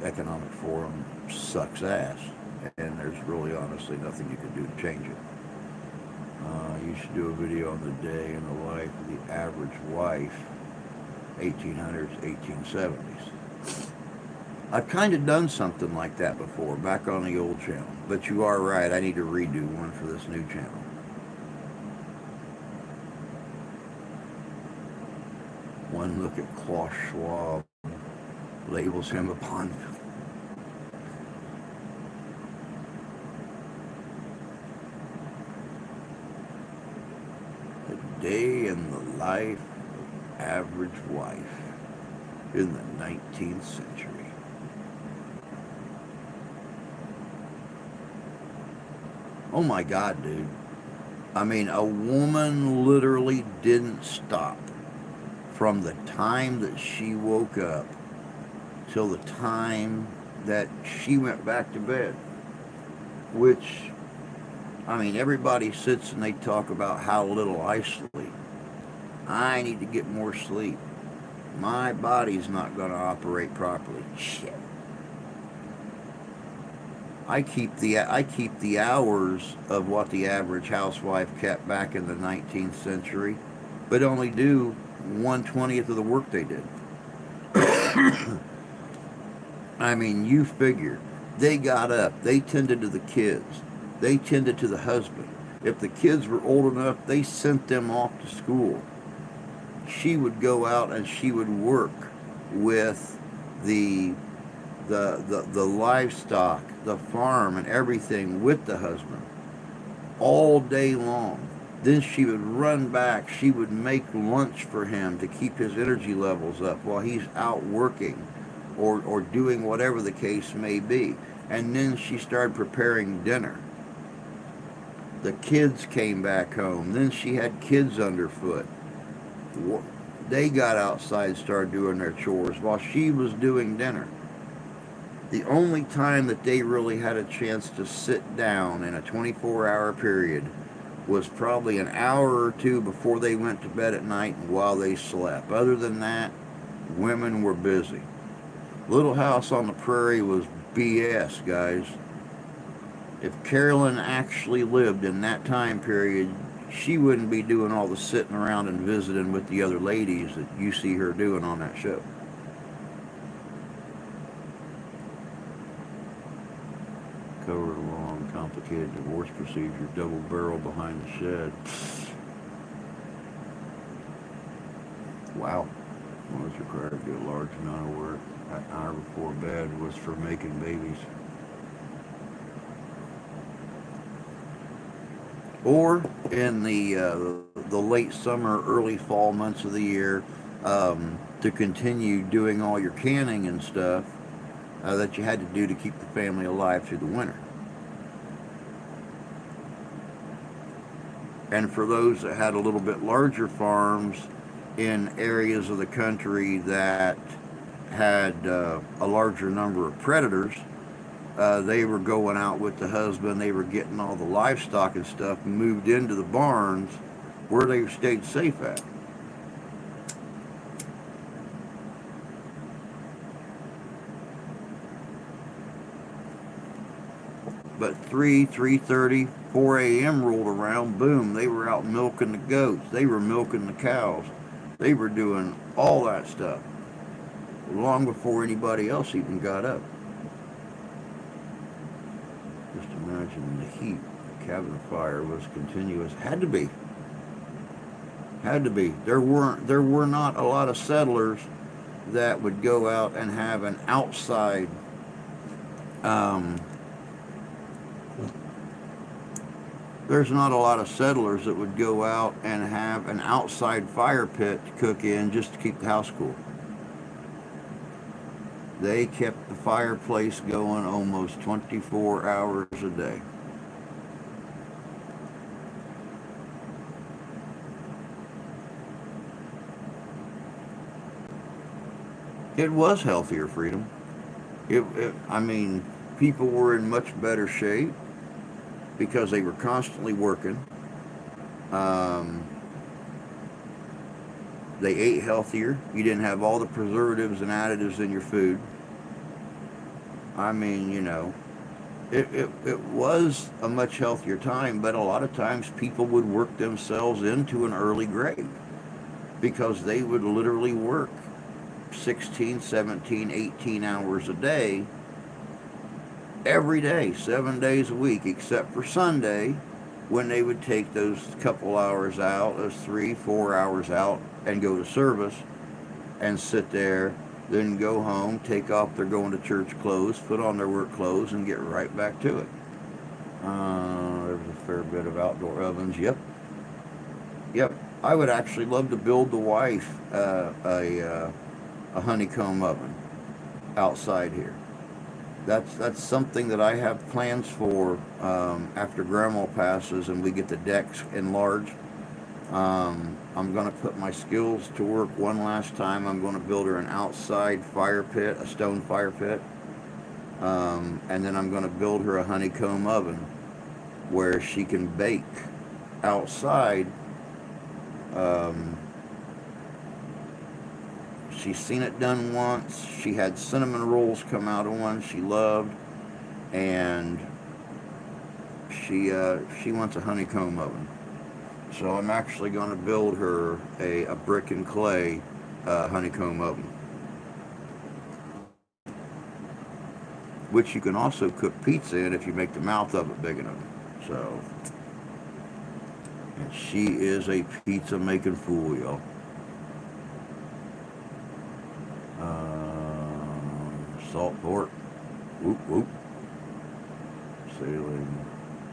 Economic Forum sucks ass, and there's really honestly nothing you can do to change it. You should do a video on the day in the life of the average wife, 1800s, 1870s. I've kind of done something like that before, back on the old channel. But you are right, I need to redo one for this new channel. One look at Klaus Schwab labels him a pawn. A day in the life of average wife in the 19th century. Oh my God, dude. I mean, a woman literally didn't stop from the time that she woke up till the time that she went back to bed. Which, I mean, everybody sits and they talk about how little I sleep. I need to get more sleep. My body's not going to operate properly. Shit. I keep the hours of what the average housewife kept back in the 19th century, but only do 1/20th of the work they did. I mean, you figure. They got up. They tended to the kids. They tended to the husband. If the kids were old enough, they sent them off to school. She would go out and she would work with the livestock, the farm, and everything with the husband all day long. Then she would run back. She would make lunch for him to keep his energy levels up while he's out working or doing whatever the case may be. And then she started preparing dinner. The kids came back home. Then she had kids underfoot. They got outside and started doing their chores while she was doing dinner. The only time that they really had a chance to sit down in a 24-hour period was probably an hour or two before they went to bed at night and while they slept. Other than that, women were busy. Little House on the Prairie was BS, guys. If Carolyn actually lived in that time period, she wouldn't be doing all the sitting around and visiting with the other ladies that you see her doing on that show. Covered a long, complicated divorce procedure, double barrel behind the shed. Wow. Was required to do a large amount of work. That hour before bed was for making babies. Or in the late summer, early fall months of the year, to continue doing all your canning and stuff that you had to do to keep the family alive through the winter. And for those that had a little bit larger farms in areas of the country that had a larger number of predators, they were going out with the husband. They were getting all the livestock and stuff moved into the barns where they stayed safe at. But 3:30, 4 a.m. rolled around, boom, they were out milking the goats. They were milking the cows. They were doing all that stuff long before anybody else even got up. imagine the heat. Cabin fire was continuous. Had to be. Had to be. There were not a lot of settlers that would go out and have an outside um, there's not a lot of settlers that would go out and have an outside fire pit to cook in just to keep the house cool. They kept the fireplace going almost 24 hours a day. It was healthier freedom. I mean, people were in much better shape because they were constantly working. Um, they ate healthier. You didn't have all the preservatives and additives in your food. I mean, it was a much healthier time, but a lot of times people would work themselves into an early grave because they would literally work 16, 17, 18 hours a day, every day, 7 days a week, except for Sunday, when they would take those couple hours out, those 3, 4 hours out, and go to service and sit there, then go home, take off their going to church clothes, put on their work clothes, and get right back to it. There's a fair bit of outdoor ovens. Yep, yep. I would actually love to build the wife a honeycomb oven outside here. That's something that I have plans for after Grandma passes and we get the decks enlarged. I'm going to put my skills to work one last time. I'm going to build her an outside fire pit, a stone fire pit, and then I'm going to build her a honeycomb oven where she can bake outside. Um, she's seen it done once. She had cinnamon rolls come out of one she loved, and she wants a honeycomb oven. So I'm actually going to build her a brick and clay honeycomb oven, which you can also cook pizza in if you make the mouth of it big enough. So, and she is a pizza making fool, y'all. Salt pork, whoop whoop. Sailing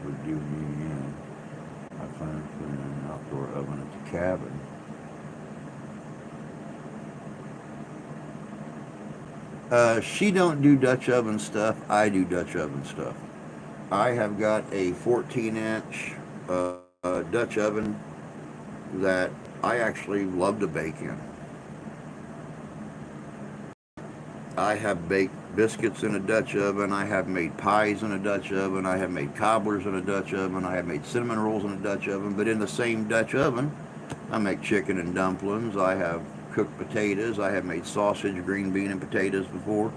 would do me in. I plan to put in an outdoor oven at the cabin. She don't do Dutch oven stuff. I do Dutch oven stuff. I have got a 14-inch Dutch oven that I actually love to bake in. I have baked biscuits in a Dutch oven. I have made pies in a Dutch oven. I have made cobblers in a Dutch oven. I have made cinnamon rolls in a Dutch oven. But in the same Dutch oven, I make chicken and dumplings. I have cooked potatoes. I have made sausage, green bean, and potatoes before.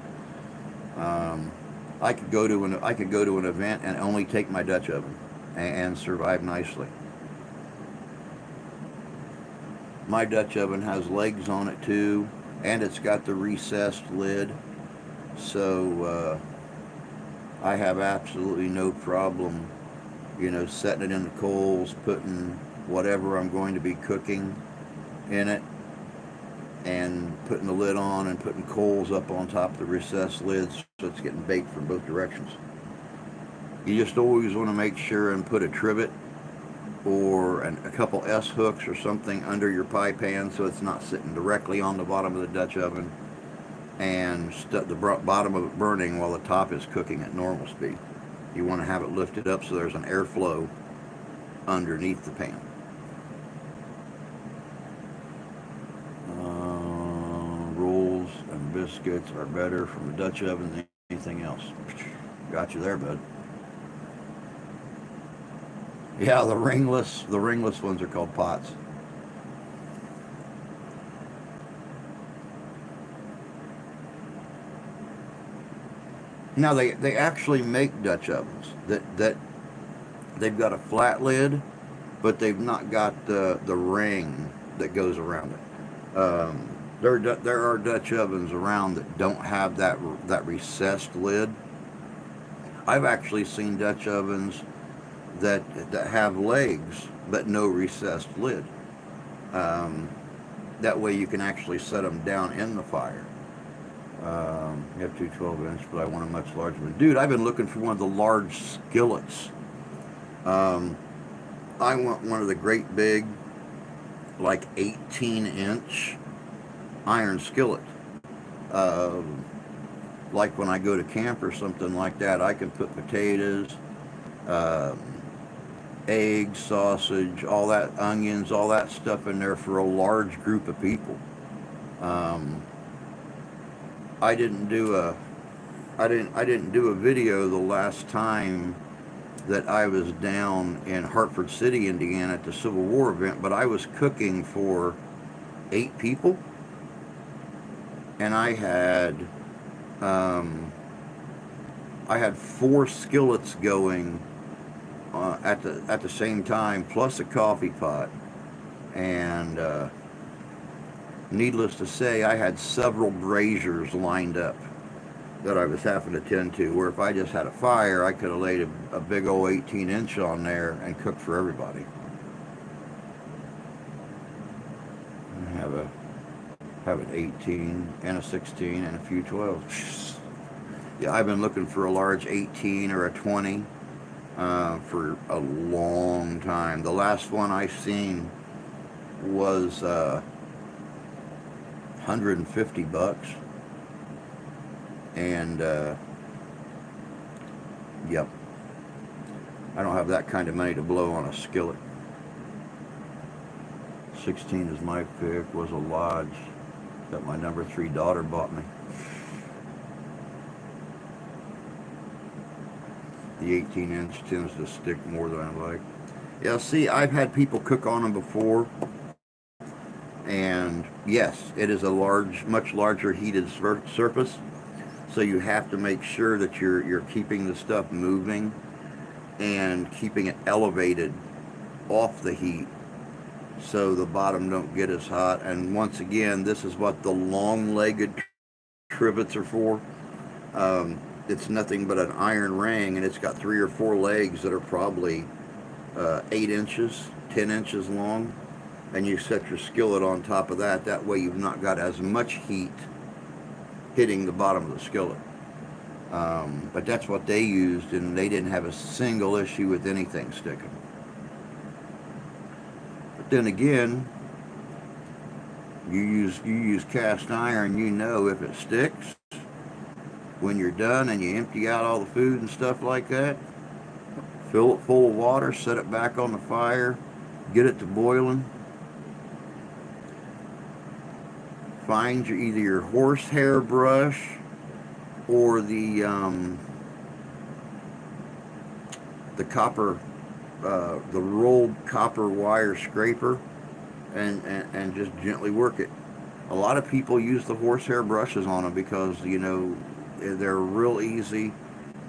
I could go to an event and only take my Dutch oven and survive nicely. My Dutch oven has legs on it too, and it's got the recessed lid, so I have absolutely no problem, setting it in the coals, putting whatever I'm going to be cooking in it, and putting the lid on and putting coals up on top of the recessed lids so it's getting baked from both directions. You just always want to make sure and put a trivet or a couple S hooks or something under your pie pan so it's not sitting directly on the bottom of the Dutch oven and the bottom of it burning while the top is cooking at normal speed. You want to have it lifted up so there's an airflow underneath the pan. Rolls and biscuits are better from the Dutch oven than anything else. Got you there, bud. Yeah, the ringless ones are called pots. Now they actually make Dutch ovens that they've got a flat lid, but they've not got the ring that goes around it. There are Dutch ovens around that don't have that recessed lid. I've actually seen Dutch ovens that have legs but no recessed lid. Um, that way you can actually set them down in the fire. You have two 12-inch, but I want a much larger one. Dude, I've been looking for one of the large skillets. Um, I want one of the great big, like 18-inch iron skillet. Um, like when I go to camp or something like that, I can put potatoes, um, eggs, sausage, all that, onions, all that stuff in there for a large group of people. Um, I didn't do a I didn't do a video the last time that I was down in Hartford City, Indiana at the Civil War event, but I was cooking for 8 people, and um, I had 4 skillets going at the same time, plus a coffee pot, and needless to say, I had several braziers lined up that I was having to tend to. Where if I just had a fire, I could have laid a big old 18-inch on there and cooked for everybody. I have an 18 and a 16 and a few 12s. Yeah, I've been looking for a large 18 or a 20 for a long time. The last one I seen was $150, and yep, I don't have that kind of money to blow on a skillet. 16 is my pick. Was a Lodge that my number 3 daughter bought me. The 18-inch tends to stick more than I like. Yeah, see, I've had people cook on them before, and yes, it is a much larger heated surface. So you have to make sure that you're keeping the stuff moving and keeping it elevated off the heat, so the bottom don't get as hot. And once again, this is what the long-legged trivets are for. It's nothing but an iron ring, and it's got 3 or 4 legs that are probably 8 inches, 10 inches long, and you set your skillet on top of that. That way you've not got as much heat hitting the bottom of the skillet. But that's what they used, and they didn't have a single issue with anything sticking. But then again, you use cast iron, you know if it sticks. When you're done and you empty out all the food and stuff like that, fill it full of water, set it back on the fire, get it to boiling. Find either your horsehair brush or the copper, the rolled copper wire scraper, and just gently work it. A lot of people use the horsehair brushes on them because, you know, they're real easy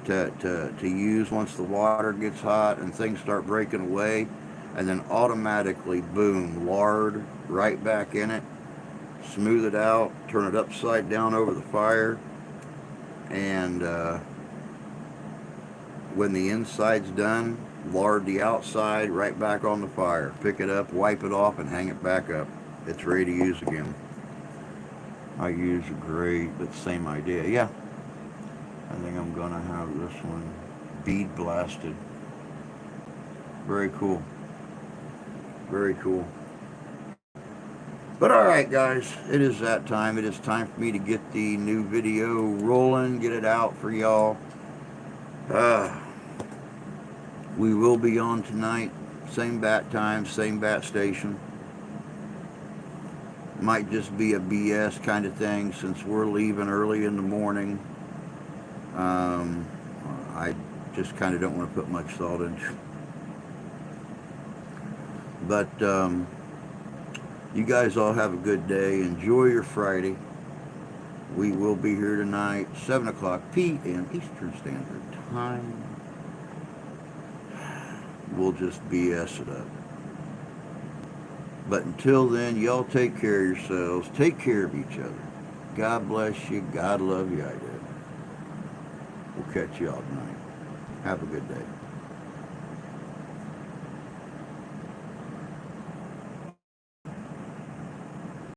to use once the water gets hot and things start breaking away, and then automatically, boom, lard right back in it. Smooth it out, turn it upside down over the fire, and when the inside's done, lard the outside right back on the fire. Pick it up, wipe it off, and hang it back up. It's ready to use again. I use a grate, but same idea. Yeah, I think I'm gonna have this one bead blasted. Very cool. Very cool. But alright guys, it is that time. It is time for me to get the new video rolling, get it out for y'all. We will be on tonight, same bat time, same bat station. Might just be a BS kind of thing since we're leaving early in the morning. I just kind of don't want to put much thought into it. But you guys all have a good day. Enjoy your Friday. We will be here tonight, 7 o'clock p.m. Eastern Standard Time. We'll just BS it up. But until then, y'all take care of yourselves. Take care of each other. God bless you. God love you. I do. We'll catch y'all tonight. Have a good day.